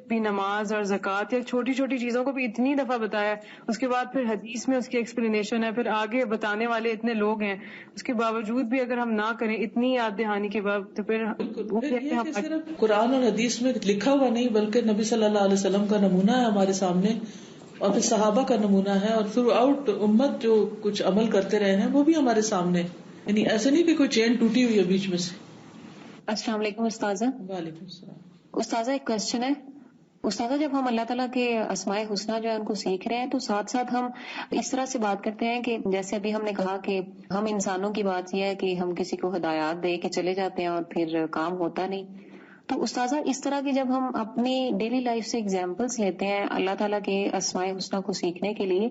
بھی نماز اور زکوٰۃ یا چھوٹی چھوٹی چیزوں کو بھی اتنی دفعہ بتایا ہے. اس کے بعد پھر حدیث میں اس کی ایکسپلینیشن ہے، پھر آگے بتانے والے اتنے لوگ ہیں، اس کے باوجود بھی اگر ہم نہ کریں اتنی یاد دہانی کے بعد، تو پھر صرف قرآن اور حدیث میں لکھا ہوا نہیں بلکہ نبی صلی اللہ علیہ وسلم کا نمونہ ہے ہمارے سامنے، اور پھر صحابہ کا نمونہ ہے، اور تھرو آؤٹ امت جو کچھ عمل کرتے رہے ہیں وہ بھی ہمارے سامنے. یعنی ایسے نہیں کہ کوئی چین ٹوٹی ہوئی ہے بیچ میں سے. السلام علیکم استاذہ. وعلیکم السلام. استاذہ ایک کوشچن ہے. استاذہ جب ہم اللہ تعالیٰ کے اسماء حسنیٰ جو ہے ان کو سیکھ رہے ہیں تو ساتھ ساتھ ہم اس طرح سے بات کرتے ہیں کہ جیسے ابھی ہم نے کہا کہ ہم انسانوں کی بات یہ ہے کہ ہم کسی کو ہدایات دے کے چلے جاتے ہیں اور پھر کام ہوتا نہیں. تو استاذہ اس طرح کی جب ہم اپنی ڈیلی لائف سے اگزامپلس لیتے ہیں اللہ تعالیٰ کے اسماء حسنیٰ کو سیکھنے کے لیے،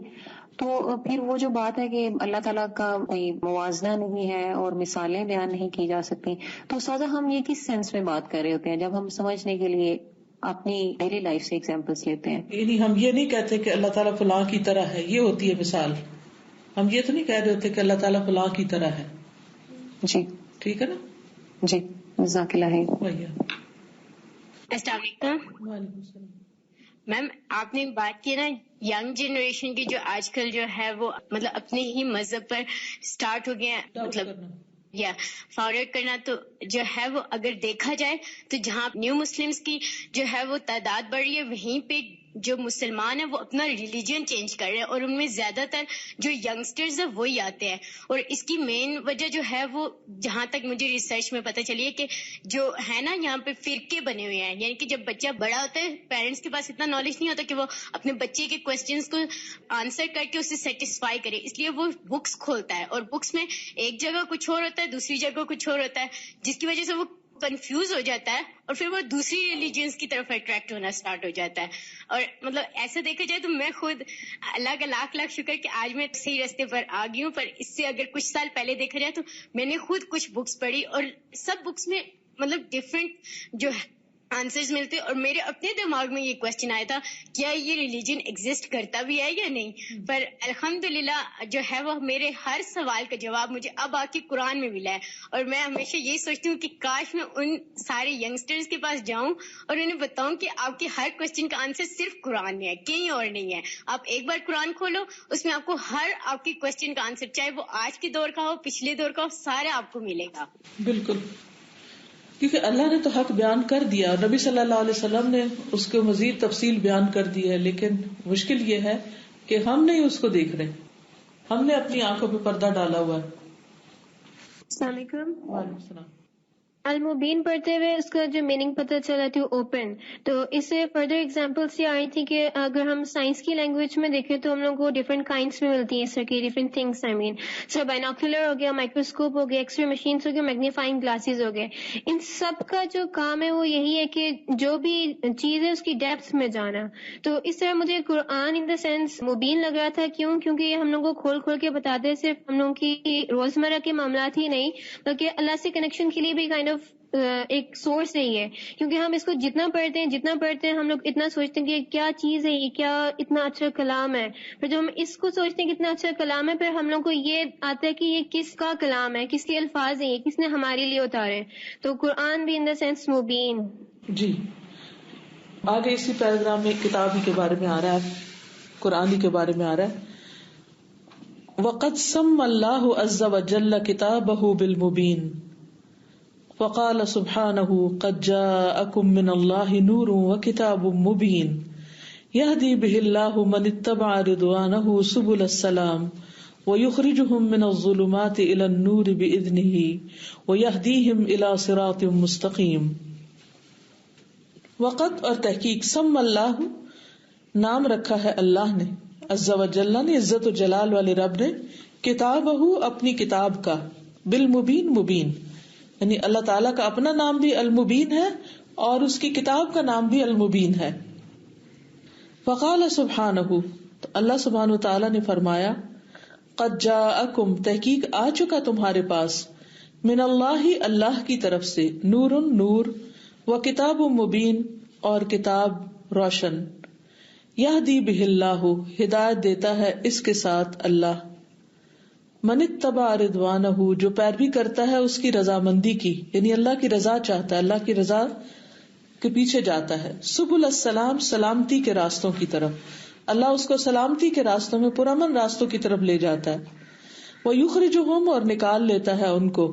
تو پھر وہ جو بات ہے کہ اللہ تعالیٰ کا کوئی موازنہ نہیں ہے اور مثالیں بیان نہیں کی جا سکتی، تو استاذہ ہم یہ کس سینس میں بات کر رہے ہوتے ہیں جب ہم سمجھنے کے لیے اپنی ڈیلی لائف سے اگزامپلس لیتے ہیں؟ یعنی ہم یہ نہیں کہتے کہ اللہ تعالیٰ فلاں کی طرح ہے، یہ ہوتی ہے مثال. ہم یہ تو نہیں کہہ رہے ہوتے کہ اللہ تعالیٰ فلاں کی طرح ہے. جی ٹھیک ہے نا. جی جزاک اللہ خیر. السلام علیکم. وعلیکم السلام. میم آپ نے بات کی نا ینگ جنریشن کی جو آج کل جو ہے وہ مطلب اپنے ہی مذہب پر اسٹارٹ ہو گیا، مطلب یا فارورڈ کرنا، تو جو ہے وہ اگر دیکھا جائے تو جہاں نیو مسلمس کی جو ہے وہ تعداد بڑھ رہی ہے، وہیں پہ جو مسلمان ہیں وہ اپنا ریلیجن چینج کر رہے ہیں، اور ان میں زیادہ تر جو ینگسٹرز ہیں وہی آتے ہیں. اور اس کی مین وجہ جو ہے وہ جہاں تک مجھے ریسرچ میں پتہ چلی ہے کہ جو ہے نا یہاں پہ فرقے بنے ہوئے ہیں. یعنی کہ جب بچہ بڑا ہوتا ہے پیرنٹس کے پاس اتنا نالج نہیں ہوتا کہ وہ اپنے بچے کے کوسچنس کو آنسر کر کے اسے سیٹسفائی کرے، اس لیے وہ بکس کھولتا ہے، اور بکس میں ایک جگہ کچھ اور ہوتا ہے، دوسری جگہ کچھ اور ہوتا ہے، جس کی وجہ سے وہ کنفیوز ہو جاتا ہے اور پھر وہ دوسری ریلیجنس کی طرف اٹریکٹ ہونا سٹارٹ ہو جاتا ہے. اور مطلب ایسا دیکھا جائے تو میں خود اللہ کا لاکھ لاکھ شکر کہ آج میں صحیح راستے پر آ گئی ہوں. پر اس سے اگر کچھ سال پہلے دیکھا جائے تو میں نے خود کچھ بکس پڑھی اور سب بکس میں مطلب ڈفرینٹ جو آنسرز ملتے، اور میرے اپنے دماغ میں یہ کوشچن آیا تھا کیا یہ ریلیجن ایگزسٹ کرتا بھی ہے یا نہیں. پر الحمدللہ جو ہے وہ میرے ہر سوال کا جواب مجھے اب آ کے قرآن میں ملا ہے. اور میں ہمیشہ یہی سوچتی ہوں کہ کاش میں ان سارے ینگسٹرز کے پاس جاؤں اور انہیں بتاؤں کہ آپ کے ہر کوشچن کا آنسر صرف قرآن میں ہے، کہیں اور نہیں ہے. آپ ایک بار قرآن کھولو، اس میں آپ کو ہر آپ کے کوشچن کا آنسر، چاہے وہ آج کے دور کا ہو، پچھلے دور کا ہو، سارا آپ کو ملے گا. بالکل، کیونکہ اللہ نے تو حق بیان کر دیا اور نبی صلی اللہ علیہ وسلم نے اس کو مزید تفصیل بیان کر دی ہے، لیکن مشکل یہ ہے کہ ہم نہیں اس کو دیکھ رہے، ہم نے اپنی آنکھوں پہ پردہ ڈالا ہوا ہے. السلام علیکم. وعلیکم السلام. المبین پڑھتے ہوئے اس کا جو میننگ پتہ چلا تھی اوپن، تو اس سے فردر ایگزامپلس یہ آئی تھی کہ اگر ہم سائنس کی لینگویج میں دیکھیں تو ہم لوگ کو ڈفرینٹ کائنڈس میں ملتی ہیں، سر کی ڈفرینٹ تھنگس. آئی مین سر بائنوکولر ہو گیا، مائکروسکوپ ہو گیا، ایکس رے مشینس ہو گیا، میگنیفائنگ گلاسز ہو گئے. ان سب کا جو کام ہے وہ یہی ہے کہ جو بھی چیز ہے اس کی ڈیپتھ میں جانا. تو اس طرح مجھے قرآن ان دا سینس مبین لگ رہا تھا. کیونکہ یہ ہم لوگوں کو کھول کھول کے بتاتے ہیں، صرف ہم لوگوں کی روزمرہ کے معاملات ہی نہیں بلکہ اللہ سے کنیکشن کے لیے بھی کائنڈ آف ایک سورس نہیں ہے. کیونکہ ہم اس کو جتنا پڑھتے ہیں ہم لوگ اتنا سوچتے ہیں کہ کیا چیز ہے، یہ کیا اتنا اچھا کلام ہے. پھر جب ہم اس کو سوچتے ہیں کہ اتنا اچھا کلام ہے، پھر ہم لوگ کو یہ آتا ہے کہ یہ کس کا کلام ہے، کس کے الفاظ ہیں، یہ کس نے ہمارے لیے اتارے. تو قرآن بھی ان دا سینس مبین. جی آگے اسی پیراگراف میں ایک کتاب ہی کے بارے میں آ رہا ہے، قرآن ہی کے بارے میں آ رہا ہے. وقد سمى الله عز وجل كتابه بالمبين وقال سبحانه قد جاءكم من الله نور وكتاب مبين يهدي به الله من اتبع رضوانه سبل السلام ويخرجهم من الظلمات إلى النور بإذنه ويهديهم إلى صراط مستقيم. وقت اور تحقیق سم اللہ نام رکھا ہے اللہ نے، عز و جل نے، عزت و جلال والے رب نے، کتابہ اپنی کتاب کا، بالمبین مبین، یعنی اللہ تعالیٰ کا اپنا نام بھی المبین ہے اور اس کی کتاب کا نام بھی المبین ہے. فقال سبحانہ، تو اللہ سبحانہ تعالیٰ نے فرمایا، قد جاءکم تحقیق آ چکا تمہارے پاس، من اللہ اللہ کی طرف سے، نور نور، و کتاب مبین اور کتاب روشن، یہدی بہ اللہ ہدایت دیتا ہے اس کے ساتھ اللہ، من اتبع رضوانہ جو پیروی کرتا ہے اس کی رضامندی کی، یعنی اللہ کی رضا چاہتا ہے، اللہ کی رضا کے پیچھے جاتا ہے، سبل السلام سلامتی کے راستوں کی طرف، اللہ اس کو سلامتی کے راستوں میں پرامن راستوں کی طرف لے جاتا ہے. وَيُخْرِجُهُمْ اور نکال لیتا ہے ان کو،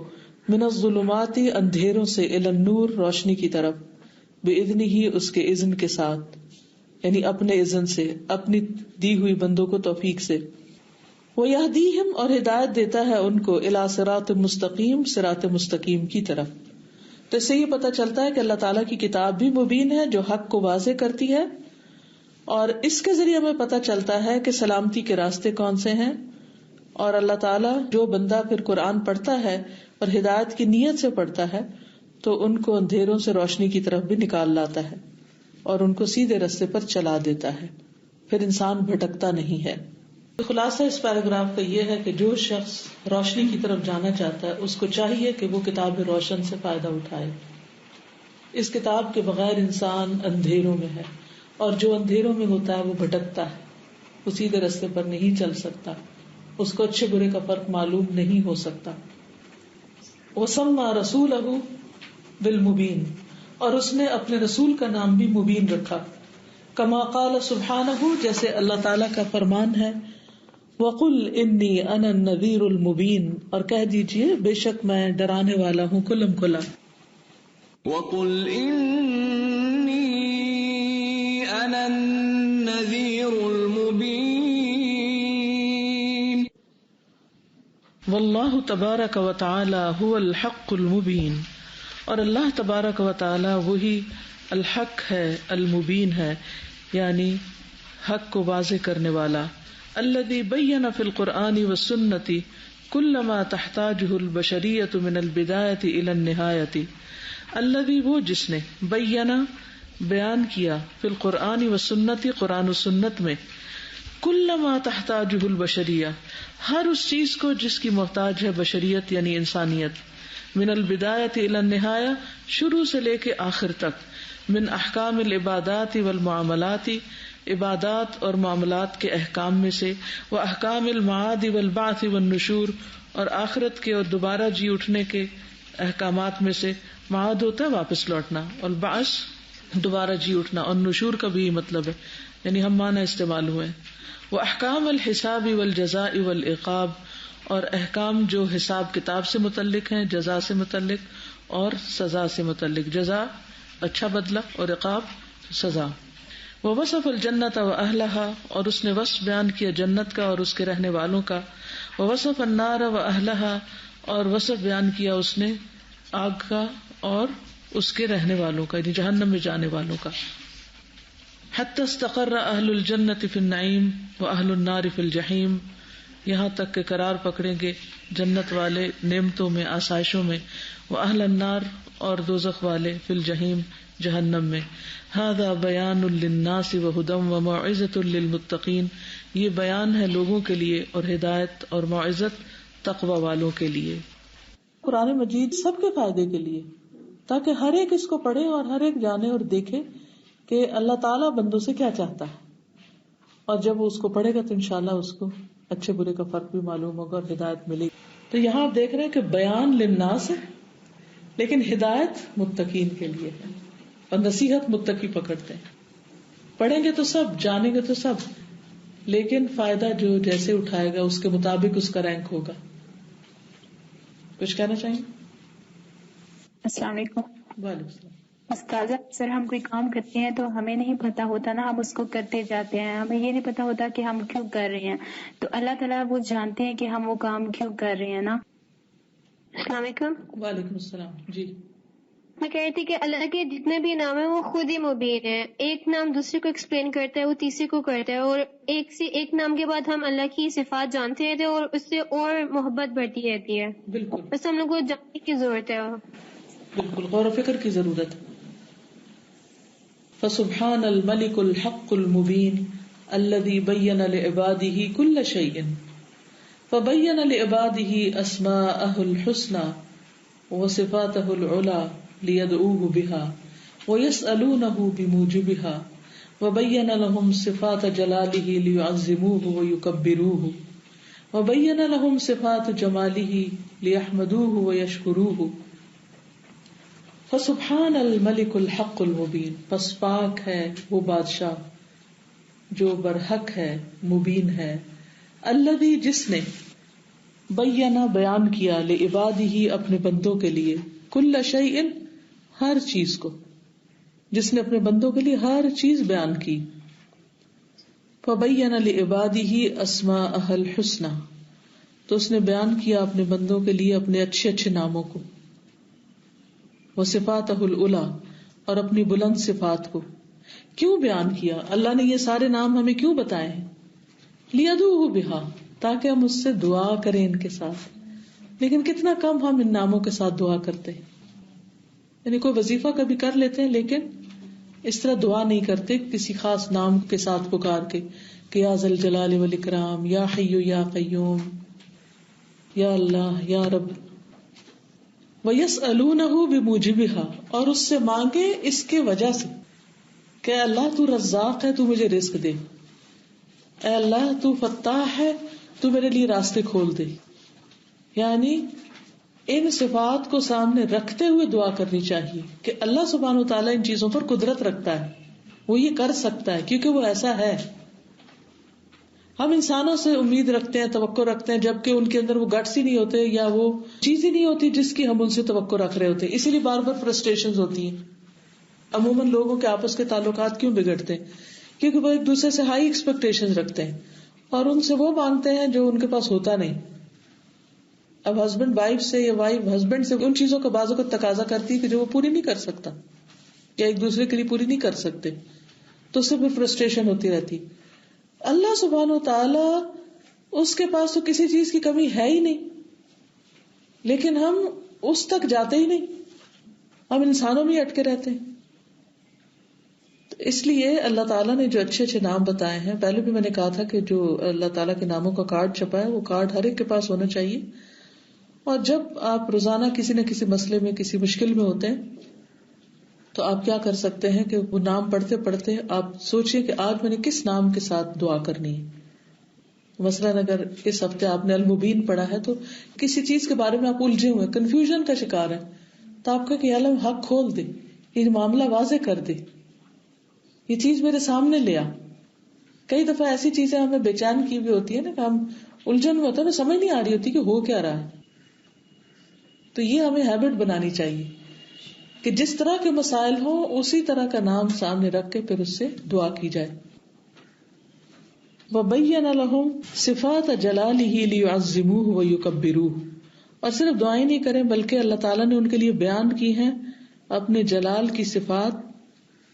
من الظلمات اندھیروں سے، الی النور روشنی کی طرف، بِإِذْنِهِ اس کے اذن کے ساتھ، یعنی اپنے اذن سے، اپنی دی ہوئی بندوں کو توفیق سے. وَيَهْدِيهِمْ اور ہدایت دیتا ہے ان کو، الی صراط مستقیم صراط مستقیم کی طرف. تو اس سے یہ پتہ چلتا ہے کہ اللہ تعالیٰ کی کتاب بھی مبین ہے جو حق کو واضح کرتی ہے، اور اس کے ذریعے ہمیں پتہ چلتا ہے کہ سلامتی کے راستے کون سے ہیں. اور اللہ تعالیٰ جو بندہ پھر قرآن پڑھتا ہے اور ہدایت کی نیت سے پڑھتا ہے تو ان کو اندھیروں سے روشنی کی طرف بھی نکال لاتا ہے اور ان کو سیدھے راستے پر چلا دیتا ہے، پھر انسان بھٹکتا نہیں ہے. خلاصہ اس پیراگراف کا یہ ہے کہ جو شخص روشنی کی طرف جانا چاہتا ہے اس کو چاہیے کہ وہ کتاب روشن سے فائدہ اٹھائے. اس کتاب کے بغیر انسان اندھیروں میں ہے، اور جو اندھیروں میں ہوتا ہے وہ بھٹکتا ہے، وہ سیدھے راستے پر نہیں چل سکتا، اس کو اچھے برے کا فرق معلوم نہیں ہو سکتا. وَسَمَّى رَسُولَهُ بِالْمُبِينِ اور اس نے اپنے رسول کا نام بھی مبین رکھا. کما قال سبحانہ جیسے اللہ تعالیٰ کا فرمان ہے، وَقُلْ إِنِّي أَنَا النَّذِيرُ الْمُبِينُ اور کہہ دیجئے بے شک میں ڈرانے والا ہوں کھلم کھلا. وَقُلْ إِنِّي أَنَا النَّذِيرُ الْمُبِينُ واللہ تبارک و تعالی هو الحق المبین اور اللہ تبارک و تعالی وہی الحق ہے، المبین ہے، یعنی حق کو واضح کرنے والا. الذی بین فی القرآن والسنة کل ما تحتاجہ البشریۃ من البدایۃ الی النہایۃ. الذی وہ جس نے بینا بیان کیا فی القرآن والسنة قرآن و سنت میں، کل ما تحتاجہ البشریہ ہر اس چیز کو جس کی محتاج ہے بشریت یعنی انسانیت، من البدایۃ الی النہایہ شروع سے لے کے آخر تک، من احکام العبادات والمعاملات عبادات اور معاملات کے احکام میں سے، و احکام المعاد والبعث والنشور اور آخرت کے اور دوبارہ جی اٹھنے کے احکامات میں سے. معاد ہوتا ہے واپس لوٹنا، اور بعث دوبارہ جی اٹھنا، اور نشور کا بھی مطلب ہے، یعنی ہم معنی استعمال ہوئے. وہ احکام الحساب والجزاء والعقاب اور احکام جو حساب کتاب سے متعلق ہیں، جزا سے متعلق اور سزا سے متعلق، جزا اچھا بدلہ اور عقاب سزا. وہ وصف الجنت و اہلہا اور اس نے وصف بیان کیا جنت کا اور اس کے رہنے والوں کا. وہ وصف النار و اہلہا اور وصف بیان کیا اس نے آگ کا اور اس کے رہنے والوں کا، یعنی جہنم میں جانے والوں کا. حتی استقر اہل الجنت فی النعیم و اہل النار فی الجحیم یہاں تک کہ قرار پکڑیں گے جنت والے نعمتوں میں، آسائشوں میں، و اہل النار اور دوزخ والے فی الجحیم جہنم میں. ھذا بیان للناس و ھدی و موعظۃ للمتقین یہ بیان ہے لوگوں کے لیے اور ہدایت اور موعظت تقوی والوں کے لیے. قرآن مجید سب کے فائدے کے لیے، تاکہ ہر ایک اس کو پڑھے اور ہر ایک جانے اور دیکھے کہ اللہ تعالیٰ بندوں سے کیا چاہتا ہے، اور جب وہ اس کو پڑھے گا تو انشاءاللہ اس کو اچھے برے کا فرق بھی معلوم ہوگا اور ہدایت ملے گی. تو یہاں آپ دیکھ رہے ہیں کہ بیان للناس ہے لیکن ہدایت متقین کے لیے ہے، اور نصیحت متقی پکڑتے ہیں. پڑھیں گے تو سب، جانیں گے تو سب، لیکن فائدہ جو جیسے اٹھائے گا اس کے مطابق اس کا رینک ہوگا. کچھ کہنا چاہیں؟ السلام علیکم. وعلیکم السلام. استاذہ، سر ہم کوئی کام کرتے ہیں تو ہمیں نہیں پتا ہوتا نا، ہم اس کو کرتے جاتے ہیں، ہمیں یہ نہیں پتا ہوتا کہ ہم کیوں کر رہے ہیں، تو اللہ تعالیٰ وہ جانتے ہیں کہ ہم وہ کام کیوں کر رہے ہیں نا. السلام علیکم. وعلیکم السلام. جی میں کہہ رہی تھی کہ اللہ کے جتنے بھی نام ہیں وہ خود ہی مبین ہے. ایک نام دوسرے کو ایکسپلین کرتا ہے، وہ تیسرے کو کرتا ہے، اور ایک نام کے بعد ہم اللہ کی صفات جانتے رہتے ہیں اور اس سے اور محبت بڑھتی رہتی ہے. بالکل، بس ہم لوگوں کو جاننے کی ضرورت ہے. بالکل غور و فکر کی ضرورت ہے. فسبحان الملک الحق المبین الذی بین لعباده کل شیء فبین لعباده اسماءه الحسنى وصفاته العلی لیدعوه بها ویسألونه بموجبها وبین لهم صفات جلاله لیعظموه ویکبروه وبین لهم صفات جماله لیحمدوه ویشکروه. فسبحان الملک الحق المبین، پس پاک ہے وہ بادشاہ جو برحق ہے، مبین ہے. الذی، جس نے، بینا بیان کیا، لعبادہ اپنے بندوں کے لیے، کل شیء ہر چیز کو، جس نے اپنے بندوں کے لیے ہر چیز بیان کی. فبین لعبادہ اسماءہ الحسنى، تو اس نے بیان کیا اپنے بندوں کے لیے اپنے اچھے اچھے ناموں کو، وصفاتہ العلی، اور اپنی بلند صفات کو. کیوں بیان کیا؟ اللہ نے یہ سارے نام ہمیں کیوں بتائے ہیں؟ لیدعوہ بہا، تاکہ ہم اس سے دعا کریں ان کے ساتھ. لیکن کتنا کم ہم ان ناموں کے ساتھ دعا کرتے ہیں. یعنی کوئی وظیفہ کبھی کر لیتے ہیں لیکن اس طرح دعا نہیں کرتے کسی خاص نام کے ساتھ پکار کے کہ یا ذا الجلال والاکرام، یا حی یا قیوم، یا اللہ، یا رب. وَيَسْأَلُونَهُ بِمُوجِبِهَا، اور اس سے مانگے اس کے وجہ سے کہ اے اللہ تو رزاق ہے، تو مجھے رزق دے، اے اللہ تو فتاح ہے، تو میرے لیے راستے کھول دے. یعنی ان صفات کو سامنے رکھتے ہوئے دعا کرنی چاہیے کہ اللہ سبحانہ و تعالیٰ ان چیزوں پر قدرت رکھتا ہے، وہ یہ کر سکتا ہے کیونکہ وہ ایسا ہے. ہم انسانوں سے امید رکھتے ہیں، توقع رکھتے ہیں، جبکہ ان کے اندر وہ گٹس ہی نہیں ہوتے یا وہ چیز ہی نہیں ہوتی جس کی ہم ان سے توقع رکھ رہے ہوتے ہیں. اسی لیے بار بار فرسٹریشنز ہوتی ہیں. عموماً لوگوں کے آپس کے تعلقات کیوں بگڑتے ہیں؟ کیونکہ وہ ایک دوسرے سے ہائی ایکسپیکٹیشن رکھتے ہیں اور ان سے وہ مانگتے ہیں جو ان کے پاس ہوتا نہیں. اب ہسبینڈ وائف سے یا وائف ہسبینڈ سے ان چیزوں کا بعضوں کو تقاضا کرتی ہے کہ جو وہ پوری نہیں کر سکتا یا ایک دوسرے کے لیے پوری نہیں کر سکتے، تو اس سے پھر فرسٹریشن ہوتی رہتی. اللہ سبحانہ و تعالی اس کے پاس تو کسی چیز کی کمی ہے ہی نہیں، لیکن ہم اس تک جاتے ہی نہیں، ہم انسانوں میں اٹکے رہتے ہیں. اس لیے اللہ تعالیٰ نے جو اچھے اچھے نام بتائے ہیں، پہلے بھی میں نے کہا تھا کہ جو اللہ تعالیٰ کے ناموں کا کارڈ چھپا ہے وہ کارڈ ہر ایک کے پاس ہونا چاہیے. اور جب آپ روزانہ کسی نہ کسی مسئلے میں، کسی مشکل میں ہوتے ہیں تو آپ کیا کر سکتے ہیں کہ وہ نام پڑھتے پڑھتے آپ سوچیں کہ آج میں نے کس نام کے ساتھ دعا کرنی ہے. مثلاً اگر اس ہفتے آپ نے المبین پڑھا ہے تو کسی چیز کے بارے میں آپ الجھے ہوئے، کنفیوژن کا شکار ہیں، تو آپ کہ اللہ حق کھول دے، یہ معاملہ واضح کر دے، یہ چیز میرے سامنے لیا. کئی دفعہ ایسی چیزیں ہمیں بے چین کی بھی ہوتی ہے نا کہ ہم الجھن میں ہوتے ہیں، سمجھ نہیں آ رہی ہوتی کہ ہو کیا رہا ہے. تو یہ ہمیں ہیبٹ بنانی چاہیے کہ جس طرح کے مسائل ہوں اسی طرح کا نام سامنے رکھ کے پھر اس سے دعا کی جائے. وَبَيَّنَ لَهُمْ صِفَاتَ جَلَالِهِ لِيُعَظِّمُوهُ وَيُكَبِّرُوهُ، اور صرف دعائیں نہیں کریں بلکہ اللہ تعالیٰ نے ان کے لیے بیان کی ہیں اپنے جلال کی صفات،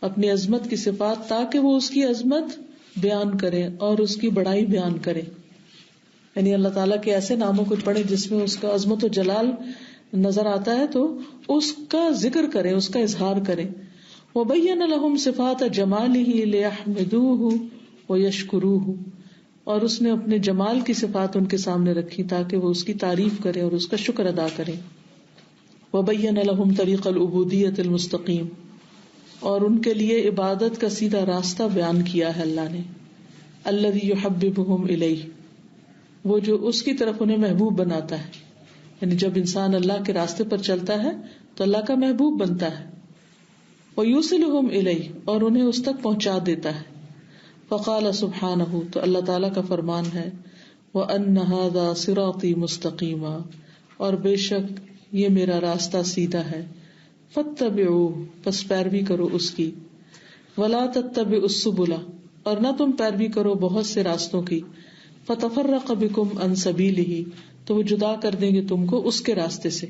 اپنی عظمت کی صفات، تاکہ وہ اس کی عظمت بیان کریں اور اس کی بڑائی بیان کریں. یعنی اللہ تعالیٰ کے ایسے ناموں کو پڑھیں جس میں اس کا عظمت و جلال نظر آتا ہے تو اس کا ذکر کریں، اس کا اظہار کریں. وَبَيَّنَ لَهُمْ صِفَاتَ جَمَالِهِ لِيَحْمِدُوهُ وَيَشْكُرُوهُ، اور اس نے اپنے جمال کی صفات ان کے سامنے رکھی تاکہ وہ اس کی تعریف کریں اور اس کا شکر ادا کریں. وَبَيَّنَ لَهُمْ طَرِيقَ الْعُبُودِيَّةِ الْمُسْتَقِيمِ، اور ان کے لیے عبادت کا سیدھا راستہ بیان کیا ہے اللہ نے. الَّذِي يُحَبِّبُهُمْ إِلَيْهِ، وہ جو اس کی طرف انہیں محبوب بناتا ہے. یعنی جب انسان اللہ کے راستے پر چلتا ہے تو اللہ کا محبوب بنتا ہے. وَيُوصِلُهُمْ إِلَيْهِ، اور انہیں اس تک پہنچا دیتا ہے. فقال سبحانہ، تو اللہ تعالیٰ کا فرمان ہے، وَأَنَّ هَذَا صِرَاطِي مُسْتَقِيمًا، اور بے شک یہ میرا راستہ سیدھا ہے، فَاتَّبِعُوهُ، پس پیروی کرو اس کی، وَلَا تَتَّبِعُوا السُّبُلَ، اور نہ تم پیروی کرو بہت سے راستوں کی، فَتَفَرَّقَ بِكُمْ عَنْ سَبِيلِهِ، تو وہ جدا کر دیں گے تم کو اس کے راستے سے،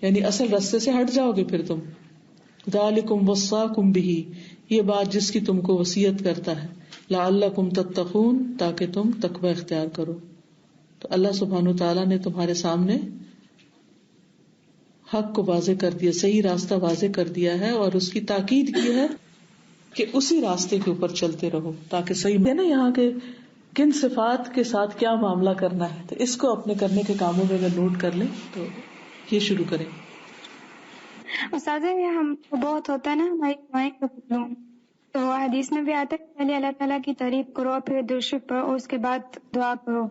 یعنی اصل راستے سے ہٹ جاؤ گے پھر تم. ذالکم وصاکم بہ، یہ بات جس کی تم کو وصیت کرتا ہے، لعلکم تتقون، تاکہ تم تقوی اختیار کرو. تو اللہ سبحانہ وتعالیٰ نے تمہارے سامنے حق کو واضح کر دیا، صحیح راستہ واضح کر دیا ہے، اور اس کی تاکید کی ہے کہ اسی راستے کے اوپر چلتے رہو تاکہ صحیح ہے نا. یہاں کے کن صفات کے ساتھ کیا معاملہ کرنا ہے، تو اس کو اپنے کرنے کے کاموں میں اگر نوٹ کر لیں تو یہ شروع کریں. استاذہ یہ ہم بہت ہوتا ہے نا ہماری دعائیں قبول ہوں، تو حدیث میں بھی آتا ہے پہلے اللہ تعالیٰ کی تعریف کرو، پھر درود شریف پڑھو اور اس کے بعد دعا کرو.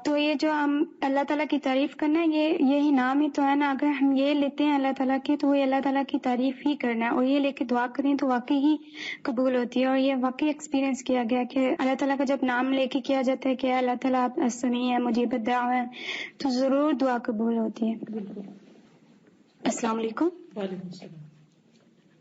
تو یہ جو ہم اللہ تعالیٰ کی تعریف کرنا ہے، یہی نام ہی تو ہے نا. اگر ہم یہ لیتے ہیں اللہ تعالیٰ کی تو وہ اللہ تعالیٰ کی تعریف ہی کرنا ہے، اور یہ لے کے دعا کریں تو واقعی ہی قبول ہوتی ہے. اور یہ واقعی ایکسپیرینس کیا گیا کہ اللہ تعالیٰ کا جب نام لے کے کیا جاتا ہے کہ اللہ تعالیٰ آپ السمیع ہے، مجیب الدعوٰ ہے، تو ضرور دعا قبول ہوتی ہے. السلام علیکم. وعلیکم السلام.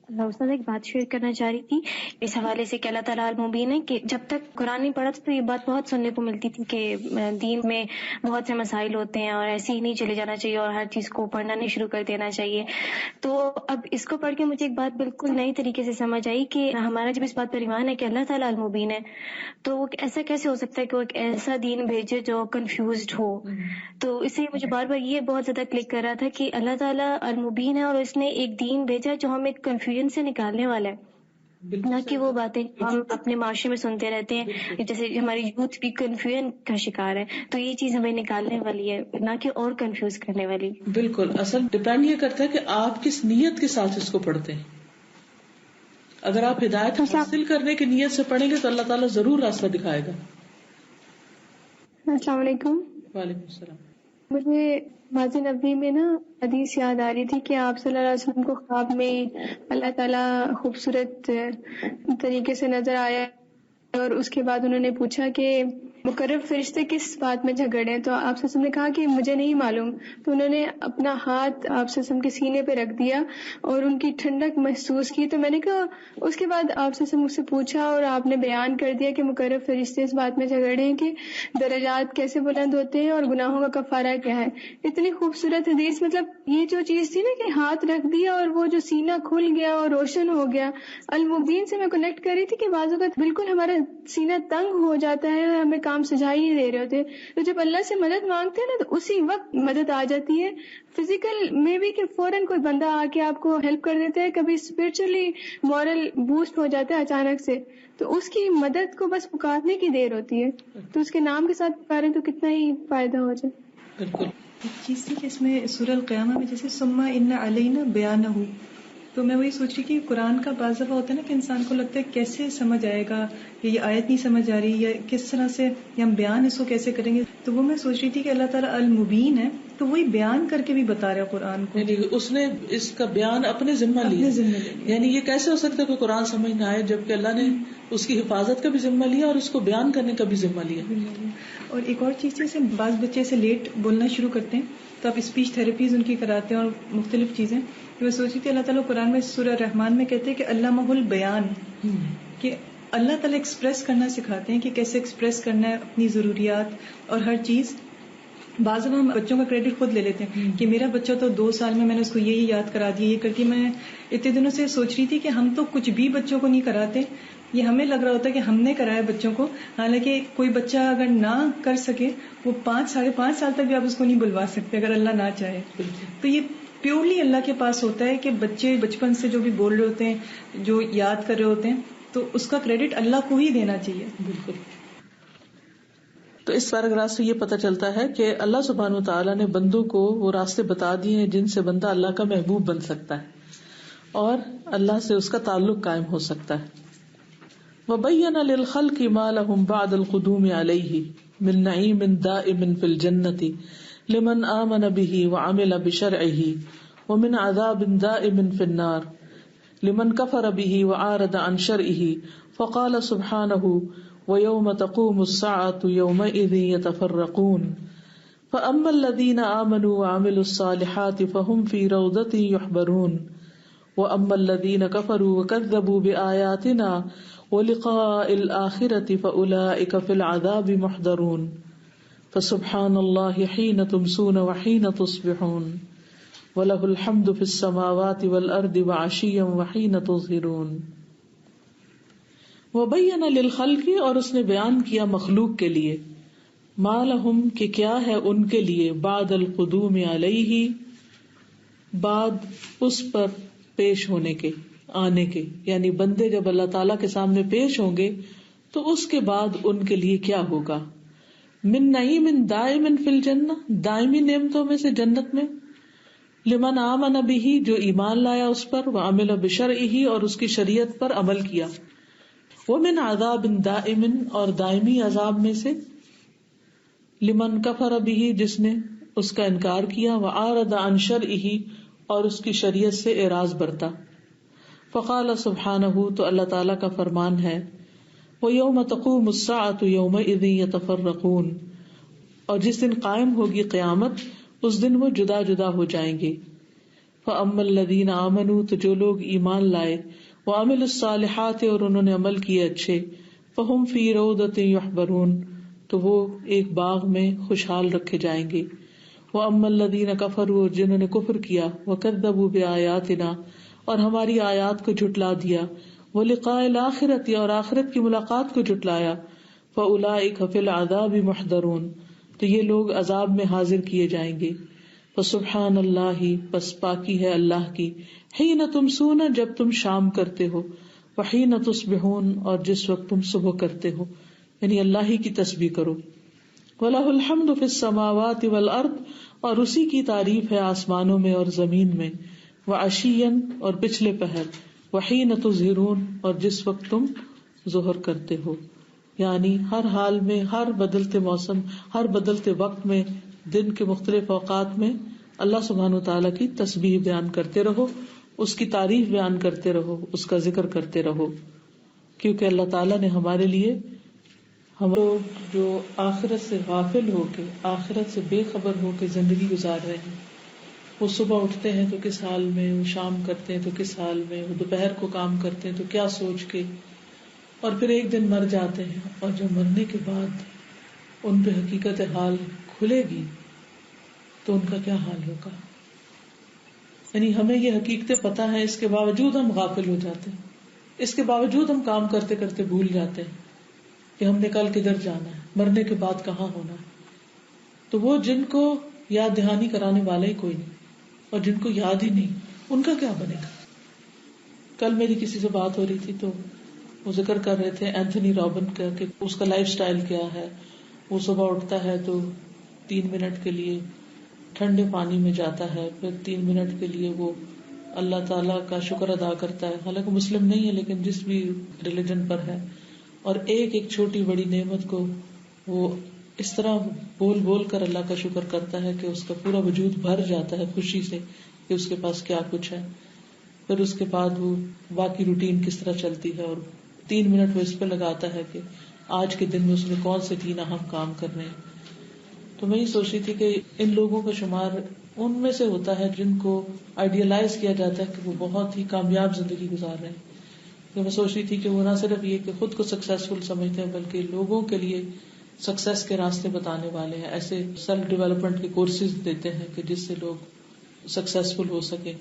اللہ استاد ایک بات شیئر کرنا چاہ رہی تھی اس حوالے سے کہ اللہ تعالیٰ المبین ہے کہ جب تک قرآن نہیں پڑھا تھا تو یہ بات بہت سننے کو ملتی تھی کہ دین میں بہت سے مسائل ہوتے ہیں اور ایسے ہی نہیں چلے جانا چاہیے اور ہر چیز کو پڑھنا نہیں شروع کر دینا چاہیے. تو اب اس کو پڑھ کے مجھے ایک بات بالکل نئی طریقے سے سمجھ آئی کہ ہمارا جب اس بات پر ایمان ہے کہ اللہ تعالیٰ المبین ہے، تو وہ ایسا کیسے ہو سکتا ہے کہ وہ ایک ایسا دین بھیجے جو کنفیوزڈ ہو. تو اس لیے مجھے بار بار یہ بہت زیادہ کلک کر رہا تھا کہ اللہ تعالیٰ المبین ہے اور اس نے ایک دین بھیجا جو ہمیں کنفیوژن سے نکالنے والا ہے، نہ کہ وہ باتیں ہم اپنے معاشرے میں سنتے رہتے ہیں جیسے ہماری یوتھ بھی کنفیوژن کا شکار ہے. تو یہ چیز ہمیں نکالنے والی ہے، نہ کہ اور کنفیوز کرنے والی. بالکل، اصل ڈپینڈ یہ کرتا ہے کہ آپ کس نیت کے ساتھ اس کو پڑھتے ہیں. اگر آپ ہدایت حاصل کرنے کی نیت سے پڑھیں گے تو اللہ تعالیٰ ضرور راستہ دکھائے گا. السلام علیکم. وعلیکم السلام. مجھے ماضی نبی میں نا حدیث یاد آ رہی تھی کہ آپ صلی اللہ علیہ وسلم کو خواب میں اللہ تعالیٰ خوبصورت طریقے سے نظر آیا اور اس کے بعد انہوں نے پوچھا کہ مقرب فرشتے کس بات میں جھگڑے ہیں، تو آپ صلی اللہ علیہ وسلم نے کہا کہ مجھے نہیں معلوم. تو انہوں نے اپنا ہاتھ آپ صلی اللہ علیہ وسلم کے سینے پہ رکھ دیا اور ان کی ٹھنڈک محسوس کی. تو میں نے کہا اس کے بعد آپ صلی اللہ علیہ وسلم مجھ سے پوچھا اور آپ نے بیان کر دیا کہ مقرب فرشتے اس بات میں جھگڑے ہیں کہ درجات کیسے بلند ہوتے ہیں اور گناہوں کا کفارہ کیا ہے. اتنی خوبصورت حدیث، مطلب یہ جو چیز تھی نا کہ ہاتھ رکھ دیا اور وہ جو سینہ کھل گیا اور روشن ہو گیا. المبین سے میں کنیکٹ کر رہی تھی کہ بعض اوقات بالکل ہمارا سینہ تنگ ہو جاتا ہے، ہمیں کام سجا ہی نہیں دے رہے ہوتے، تو جب اللہ سے مدد مانگتے ہیں نا تو اسی وقت مدد آ جاتی ہے. فزیکل میں بھی کہ فوراً کوئی بندہ آ کے آپ کو ہیلپ کر دیتا ہے، کبھی اسپرچولی مورل بوسٹ ہو جاتا ہے اچانک سے، تو اس کی مدد کو بس پکارنے کی دیر ہوتی ہے. تو اس کے نام کے ساتھ پکاریں تو کتنا ہی فائدہ ہو جائے. بالکل. ایک چیز تھی کہ اس میں سورہ القیامہ میں جیسے ثم ان علینا بیانہ، تو میں وہی سوچ رہی کہ قرآن کا بعض دفعہ ہوتا ہے نا کہ انسان کو لگتا ہے کیسے سمجھ آئے گا، یہ آیت نہیں سمجھ آ رہی، یا کس طرح سے ہم بیان اس کو کیسے کریں گے. تو وہ میں سوچ رہی تھی کہ اللہ تعالیٰ المبین ہے تو وہی بیان کر کے بھی بتا رہا ہے قرآن کو، یعنی اس نے اس کا بیان اپنے ذمہ لیا. یعنی یہ کیسے ہو سکتا ہے کہ قرآن سمجھ نہ آئے جبکہ اللہ نے اس کی حفاظت کا بھی ذمہ لیا اور اس کو بیان کرنے کا بھی ذمہ لیا. اور ایک اور چیز جیسے بعض بچے سے لیٹ بولنا شروع کرتے ہیں تو آپ اسپیچ تھراپیز ان کی کراتے ہیں اور مختلف چیزیں. میں سوچ رہی تھی اللہ تعالیٰ قرآن میں سورہ رحمان میں کہتے ہیں کہ علمہ البیان، کہ اللہ تعالیٰ ایکسپریس کرنا سکھاتے ہیں کہ کیسے ایکسپریس کرنا ہے اپنی ضروریات اور ہر چیز. بعض ہم بچوں کا کریڈٹ خود لے لیتے ہیں کہ میرا بچہ تو 2 سال میں نے اس کو یہ یاد کرا دیا، یہ کر کے. میں اتنے دنوں سے سوچ رہی تھی کہ ہم تو کچھ بھی بچوں کو نہیں کراتے، یہ ہمیں لگ رہا ہوتا ہے کہ ہم نے کرایا بچوں کو، حالانکہ کوئی بچہ اگر نہ کر سکے وہ 5-5.5 سال تک بھی آپ اس کو نہیں بلوا سکتے اگر اللہ نہ چاہے. تو یہ پیورلی اللہ کے پاس ہوتا ہے کہ بچے بچپن سے جو بھی بول رہے ہوتے ہیں، جو یاد کر رہے ہوتے ہیں، تو اس کا کریڈٹ اللہ کو ہی دینا چاہیے. بالکل. تو اس پیراگراف سے یہ پتہ چلتا ہے کہ اللہ سبحانہ وتعالیٰ نے بندوں کو وہ راستے بتا دیے ہیں جن سے بندہ اللہ کا محبوب بن سکتا ہے اور اللہ سے اس کا تعلق قائم ہو سکتا ہے. وَبَيَّنَ لِلْخَلْقِ مَا لَهُمْ بَعْدَ الْقُدُومِ عَلَيْهِ مِنْ نَعِيمٍ دَائِمٍ فِي الْجَنَّةِ لِمَنْ آمَنَ بِهِ وَعَمِلَ بِشَرْعِهِ وَمِنْ عَذَابٍ دَائِمٍ فِي النَّارِ لِمَنْ كَفَرَ بِهِ وَعَارَضَ عَنْ شَرْعِهِ فقال سبحانه ويوم تقوم الساعة يومئذ يتفرقون فأما الذين آمنوا وعملوا الصالحات فهم في روضة يحبرون وأما الذين كفروا وكذبوا بآياتنا ولقاء الآخرة فأولئك في العذاب محضرون فسبحان الله حين تمسون وحين تصبحون وله الحمد في السماوات والأرض وعشيا وحين تظهرون. وبین للخلق، اور اس نے بیان کیا مخلوق کے لیے، ما لہم کہ کیا ہے ان کے لیے، بعد القدوم علیہ بعد اس پر پیش ہونے کے، آنے کے، یعنی بندے جب اللہ تعالیٰ کے سامنے پیش ہوں گے تو اس کے بعد ان کے لیے کیا ہوگا، من نعیم دائم فی الجنہ، دائمی نعمتوں میں سے جنت میں، لمن آمن بہ جو ایمان لایا اس پر، وعمل بشرعہ اور اس کی شریعت پر عمل کیا، ومن عذاب دائم اور دائمی عذاب میں سے، لمن کفر بہ جس نے اس کا انکار کیا، وعارض عن شرعہ اور اس کی شریعت سے اعراض برتا. فقال سبحانہ تو اللہ تعالیٰ کا فرمان ہے، وَيَوْمَ تَقُومُ السَّاعَةُ يَوْمَئِذٍ يَتَفَرَّقُونَ اور جس دن قائم ہوگی قیامت اس دن وہ جدا جدا ہو جائیں گے. فَأَمَّا الَّذِينَ آمَنُوا تو جو لوگ ایمان لائے، وَعَمِلُوا الصَّالِحَاتِ اور انہوں نے عمل کیے اچھے، فَهُمْ فِي رَوْضَةٍ يُحْبَرُونَ تو وہ ایک باغ میں خوشحال رکھے جائیں گے. وَأَمَّا الَّذِينَ كَفَرُوا اور جنہوں نے کفر کیا، وَكَذَّبُوا بِآيَاتِنَا اور ہماری آیات کو جھٹلا دیا، وَلِقَاءِ الْآخِرَةِ اور آخرت کی ملاقات کو جھٹلایا، فَأُولَئِكَ فِي الْعَذَابِ مُحْضَرُونَ تو یہ لوگ عذاب میں حاضر کیے جائیں گے. فَسُبْحَانَ اللَّهِ پس پاکی ہے اللہ کی، حِينَ تُمْسُونَ جب تم شام کرتے ہو، وَحِينَ تُصْبِحُونَ اور جس وقت تم صبح کرتے ہو، یعنی اللہ ہی کی تسبیح کرو. وَلَهُ الْحَمْدُ فِي السَّمَاوَاتِ وَالْأَرْضِ اور اسی کی تعریف ہے آسمانوں میں اور زمین میں، وَعَشِيًّا اور پچھلے پہر، وَحِينَ تُظْهِرُونَ اور جس وقت تم ظہر کرتے ہو، یعنی ہر حال میں، ہر بدلتے موسم، ہر بدلتے وقت میں، دن کے مختلف اوقات میں اللہ سبحانہ وتعالیٰ کی تسبیح بیان کرتے رہو، اس کی تعریف بیان کرتے رہو، اس کا ذکر کرتے رہو، کیونکہ اللہ تعالیٰ نے ہمارے لیے، ہم لوگ جو آخرت سے غافل ہو کے، آخرت سے بے خبر ہو کے زندگی گزار رہے ہیں، وہ صبح اٹھتے ہیں تو کس حال میں، وہ شام کرتے ہیں تو کس حال میں، وہ دوپہر کو کام کرتے ہیں تو کیا سوچ کے، اور پھر ایک دن مر جاتے ہیں، اور جب مرنے کے بعد ان پہ حقیقت حال کھلے گی تو ان کا کیا حال ہوگا. یعنی ہمیں یہ حقیقتیں پتہ ہیں، اس کے باوجود ہم غافل ہو جاتے ہیں، اس کے باوجود ہم کام کرتے کرتے بھول جاتے ہیں کہ ہم نے کل کدھر جانا ہے، مرنے کے بعد کہاں ہونا ہے. تو وہ جن کو یاد دہانی کرانے والا ہی کوئی نہیں، اور جن کو یاد ہی نہیں، ان کا کیا بنے گا. کل میری کسی سے بات ہو رہی تھی تو وہ ذکر کر رہے تھے اینتھنی رابن کا، کہ اس کا لائف سٹائل کیا ہے. وہ صبح اٹھتا ہے تو 3 منٹ کے لیے ٹھنڈے پانی میں جاتا ہے، پھر 3 منٹ کے لیے وہ اللہ تعالیٰ کا شکر ادا کرتا ہے، حالانکہ مسلم نہیں ہے لیکن جس بھی ریلیجن پر ہے، اور ایک ایک چھوٹی بڑی نعمت کو وہ اس طرح بول بول کر اللہ کا شکر کرتا ہے کہ اس کا پورا وجود بھر جاتا ہے خوشی سے کہ اس کے پاس کیا کچھ ہے. پھر اس کے بعد وہ باقی روٹین کس طرح چلتی ہے، اور 3 منٹ وہ اس پہ لگاتا ہے کہ آج کے دن میں اس نے کون سے 3 اہم کام کرنے ہیں. تو میں یہ سوچ رہی تھی کہ ان لوگوں کا شمار ان میں سے ہوتا ہے جن کو آئیڈیلائز کیا جاتا ہے کہ وہ بہت ہی کامیاب زندگی گزار رہے ہیں. تو میں سوچ رہی تھی کہ وہ نہ صرف یہ کہ خود کو سکسیسفل سمجھتے ہیں بلکہ لوگوں کے لیے سکسیس کے راستے بتانے والے ہیں، ایسے سیلف ڈیولپمنٹ کے کورسز دیتے ہیں کہ جس سے لوگ سکسیسفل ہو سکے.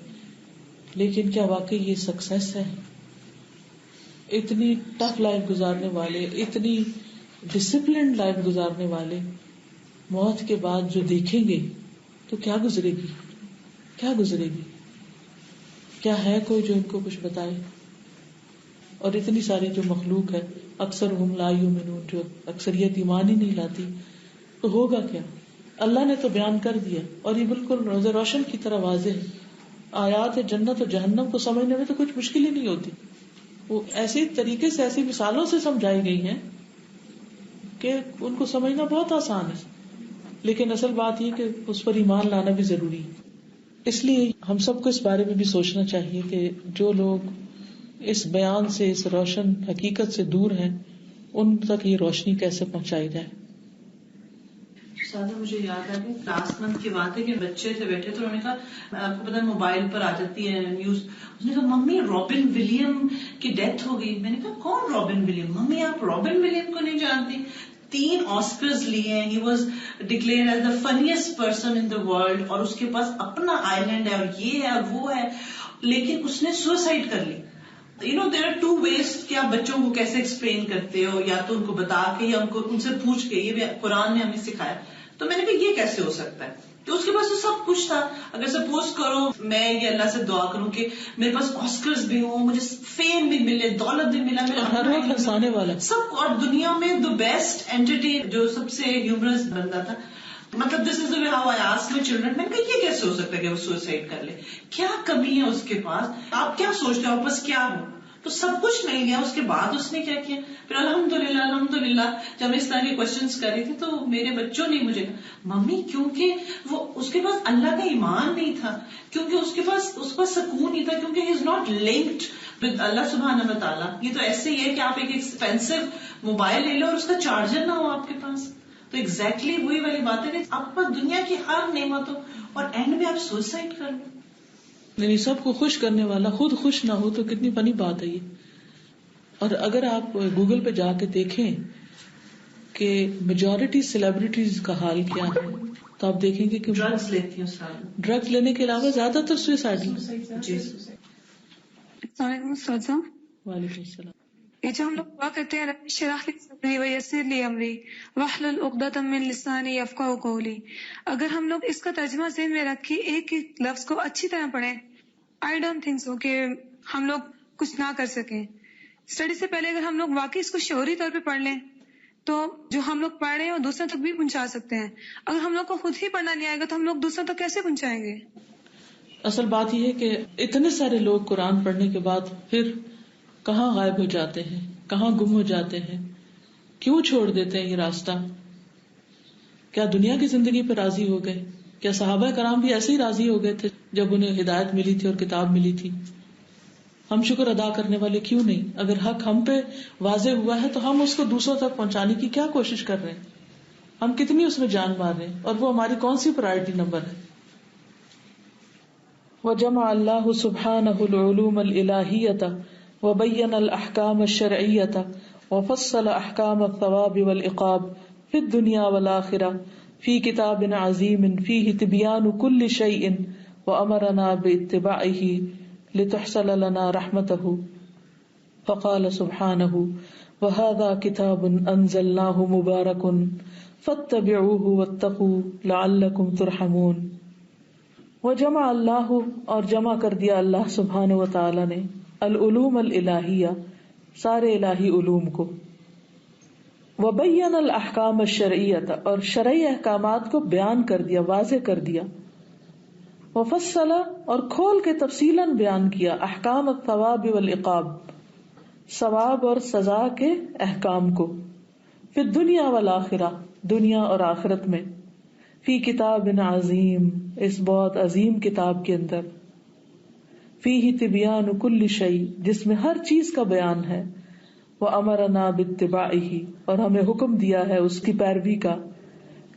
لیکن کیا واقعی یہ سکسیس ہے؟ اتنی ٹف لائف گزارنے والے، اتنی ڈسپلنڈ لائف گزارنے والے موت کے بعد جو دیکھیں گے تو کیا گزرے گی، کیا گزرے گی؟ کیا ہے کوئی جو ان کو کچھ بتائے؟ اور اتنی ساری جو مخلوق ہے، اکثر ہم لا یؤمنون، جو اکثریت ایمان ہی نہیں لاتی، تو ہوگا کیا؟ اللہ نے تو بیان کر دیا، اور یہ بالکل روز روشن کی طرح واضح ہے. آیات جنت اور جہنم کو سمجھنے میں تو کچھ مشکل ہی نہیں ہوتی، وہ ایسے طریقے سے، ایسی مثالوں سے سمجھائی گئی ہیں کہ ان کو سمجھنا بہت آسان ہے. لیکن اصل بات یہ کہ اس پر ایمان لانا بھی ضروری ہے. اس لیے ہم سب کو اس بارے میں بھی سوچنا چاہیے کہ جو لوگ اس بیان سے, اس روشن حقیقت سے دور ہیں, ان تک یہ روشنی کیسے پہنچائی جائے. سادہ مجھے یاد آ گئی لاسٹ منتھ کی بات ہے کہ بچے سے بیٹھے تو انہوں نے کہا, آپ کو پتا موبائل پر آ جاتی ہے نیوز, اس نے کہا ممی رابن ولیم کی ڈیتھ ہو گئی. میں نے کہا کون رابن ولیم؟ ممی آپ رابن ولیم کو نہیں جانتی؟ 3 آسکرز لیے ہیں, he was declare as the finest person in the world, اور اس کے پاس اپنا آئی لینڈ ہے اور یہ ہے اور وہ ہے, لیکن اس نے سوسائڈ کر لی. there are 2 ways کہ آپ بچوں کو کیسے ایکسپلین کرتے ہو, یا تو ان کو بتا کے یا ان سے پوچھ کے. یہ بھی قرآن نے ہمیں سکھایا. تو میں نے کہا یہ کیسے ہو سکتا ہے؟ تو اس کے پاس تو سب کچھ تھا. اگر سپوز کرو میں یہ اللہ سے دعا کروں کہ میرے پاس آسکرز بھی ہوں, مجھے فیم بھی ملے, دولت بھی ملا, ہر وقت ہنسانے والا سب, اور دنیا میں دا بیسٹ اینٹی جو سب سے ہیومرس بندہ تھا, مطلب دس از the way how I ask my children. میں نے کہا یہ کیسے ہو سکتا ہے کہ وہ سوسائڈ کر لے؟ کیا کمی ہے اس کے پاس؟ آپ کیا سوچتے ہو آپ پاس کیا ہو؟ تو سب کچھ مل گیا. اس کے بعد اس نے کیا کیا؟ پھر الحمدللہ جب میں اس طرح کے کوشچنس کر رہی تھی تو میرے بچوں نے مجھے ممی, کیونکہ وہ اس کے پاس اللہ کا ایمان نہیں تھا, کیونکہ اس کے پاس سکون نہیں تھا, کیونکہ ہی از ناٹ لنکڈ ود اللہ سبحانہ و تعالیٰ. یہ تو ایسے ہی ہے کہ آپ ایک ایکسپینسو موبائل لے لو اور اس کا چارجر نہ ہو آپ کے پاس. تو ایگزیکٹلی وہی والی بات ہے کہ آپ پر دنیا کی ہر نعمت ہو اور اینڈ میں آپ سوسائڈ کر لو. یعنی سب کو خوش کرنے والا خود خوش نہ ہو تو کتنی فنی بات ہے یہ. اور اگر آپ گوگل پہ جا کے دیکھیں کہ میجورٹی سیلیبریٹیز کا حال کیا ہے تو آپ دیکھیں گے کہ ڈرگز لیتی ہیں, ڈرگز لینے کے علاوہ زیادہ تر سوئسائڈ. السلام علیکم استاذہ. وعلیکم السلام. یہ جو ہم لوگ دعا کرتے ہیں رب اشرح لی صدری ویسر لی امری واحلل عقدۃ من لسانی یفقہوا قولی, اگر ہم لوگ اس کا ترجمہ ذہن میں رکھ کے ایک ایک لفظ کو اچھی طرح پڑھیں, آئی ڈونٹ تھنک سو کہ ہم لوگ کچھ نہ کر سکیں. اسٹڈی سے پہلے اگر ہم لوگ واقعی اس کو شعوری طور پہ پڑھ لیں تو جو ہم لوگ پڑھ رہے ہیں وہ دوسروں تک بھی پہنچا سکتے ہیں. اگر ہم لوگ کو خود ہی پڑھنا نہیں آئے گا تو ہم لوگ دوسروں تک کیسے پہنچائیں گے؟ اصل بات یہ ہے کہ اتنے سارے لوگ قرآن پڑھنے کے بعد پھر کہاں غائب ہو جاتے ہیں, کہاں گم ہو جاتے ہیں, کیوں چھوڑ دیتے ہیں یہ راستہ؟ کیا دنیا کی زندگی پہ راضی ہو گئے؟ کیا صحابہ کرام بھی ایسے ہی راضی ہو گئے تھے جب انہیں ہدایت ملی تھی اور کتاب ملی تھی؟ ہم شکر ادا کرنے والے کیوں نہیں؟ اگر حق ہم پہ واضح ہوا ہے تو ہم اس کو دوسروں تک پہنچانے کی کیا کوشش کر رہے ہیں؟ ہم کتنی اس میں جان مار رہے ہیں, اور وہ ہماری کون سی پرائرٹی نمبر ہے؟ وجمع اللہ سبحانہ العلوم الالہیۃ وبین الاحکام الشرعیۃ وفصل احکام الثواب والعقاب فی الدنیا والآخرہ فی کتاب عظیم فیہ تبیان کل شیء وامرنا باتباعہ لتحصل لنا رحمتہ. فقال سبحانہ وہذا کتاب انزلناہ مبارک فاتبعوہ واتقوا لعلکم ترحمون. وجمع اللہ, اور جمع کر دیا اللہ سبحانہ و تعالی نے, العلوم الالہیہ, سارے الہی علوم کو, وبین الاحکام الشرعیۃ, اور شرعی احکامات کو بیان کر دیا, واضح کر دیا, وفصل, اور کھول کے تفصیلاً بیان کیا, احکام الثواب والعقاب, ثواب اور سزا کے احکام کو, فی الدنیا والآخرہ, دنیا اور آخرت میں, فی کتاب عظیم, اس بہت عظیم کتاب کے اندر, فیہ تبیان کل شیء, جس میں ہر چیز کا بیان ہے, وامرنا باتباعہ, اور ہمیں حکم دیا ہے اس کی پیروی کا,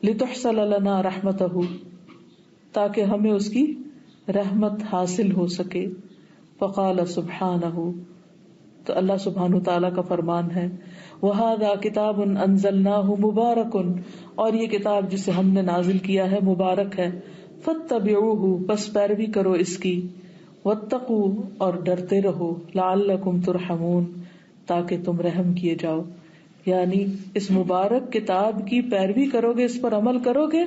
لتحصل لنا رحمتہ, تاکہ ہمیں اس کی رحمت حاصل ہو سکے. فقال سبحانہ, تو اللہ سبحانہ تعالیٰ کا فرمان ہے, وہذا کتاب انزلناہ مبارک, اور یہ کتاب جسے ہم نے نازل کیا ہے مبارک ہے, فاتبعوہ, بس پیروی کرو اس کی, واتقوا, اور ڈرتے رہو, لعلکم ترحمون, تاکہ تم رحم کیے جاؤ. یعنی اس مبارک کتاب کی پیروی کرو گے, اس پر عمل کرو گے,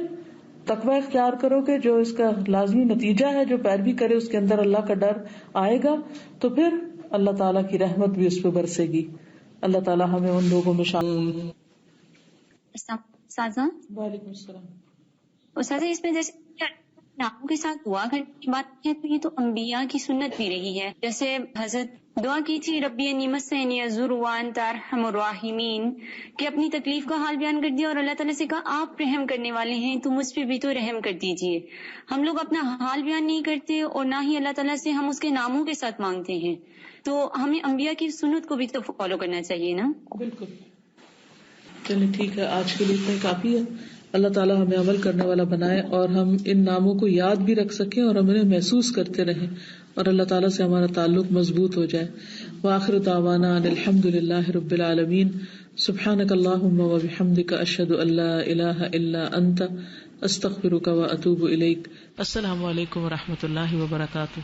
تقوی اختیار کرو گے, جو اس کا لازمی نتیجہ ہے, جو پیروی کرے اس کے اندر اللہ کا ڈر آئے گا, تو پھر اللہ تعالیٰ کی رحمت بھی اس پہ برسے گی. اللہ تعالیٰ ہمیں ان لوگوں میں شامل. سازا وعلیکم السلام. استاذہ, اس میں جیسے ناموں کے ساتھ دعا کرنے کی بات ہے تو یہ تو انبیاء کی سنت بھی رہی ہے. جیسے حضرت دعا کی تھی ربی انی مسنی الضر وانت ارحم الراحمین، کہ اپنی تکلیف کا حال بیان کر دیا اور اللہ تعالیٰ سے کہا آپ رحم کرنے والے ہیں تو مجھ پہ بھی تو رحم کر دیجئے. ہم لوگ اپنا حال بیان نہیں کرتے اور نہ ہی اللہ تعالیٰ سے ہم اس کے ناموں کے ساتھ مانگتے ہیں. تو ہمیں انبیاء کی سنت کو بھی تو فالو کرنا چاہیے نا. بالکل. چلیں ٹھیک ہے، آج کے لیے اتنا کافی ہے. اللہ تعالیٰ ہمیں عمل کرنے والا بنائے اور ہم ان ناموں کو یاد بھی رکھ سکیں اور ہم انہیں محسوس کرتے رہیں اور اللہ تعالیٰ سے ہمارا تعلق مضبوط ہو جائے. وآخر دعوانا ان الحمد للہ رب العالمین. سبحانک اللہم وبحمدک اشہد ان لا الہ الا انت استغفرک واتوب الیک. السلام علیکم ورحمۃ اللہ وبرکاتہ.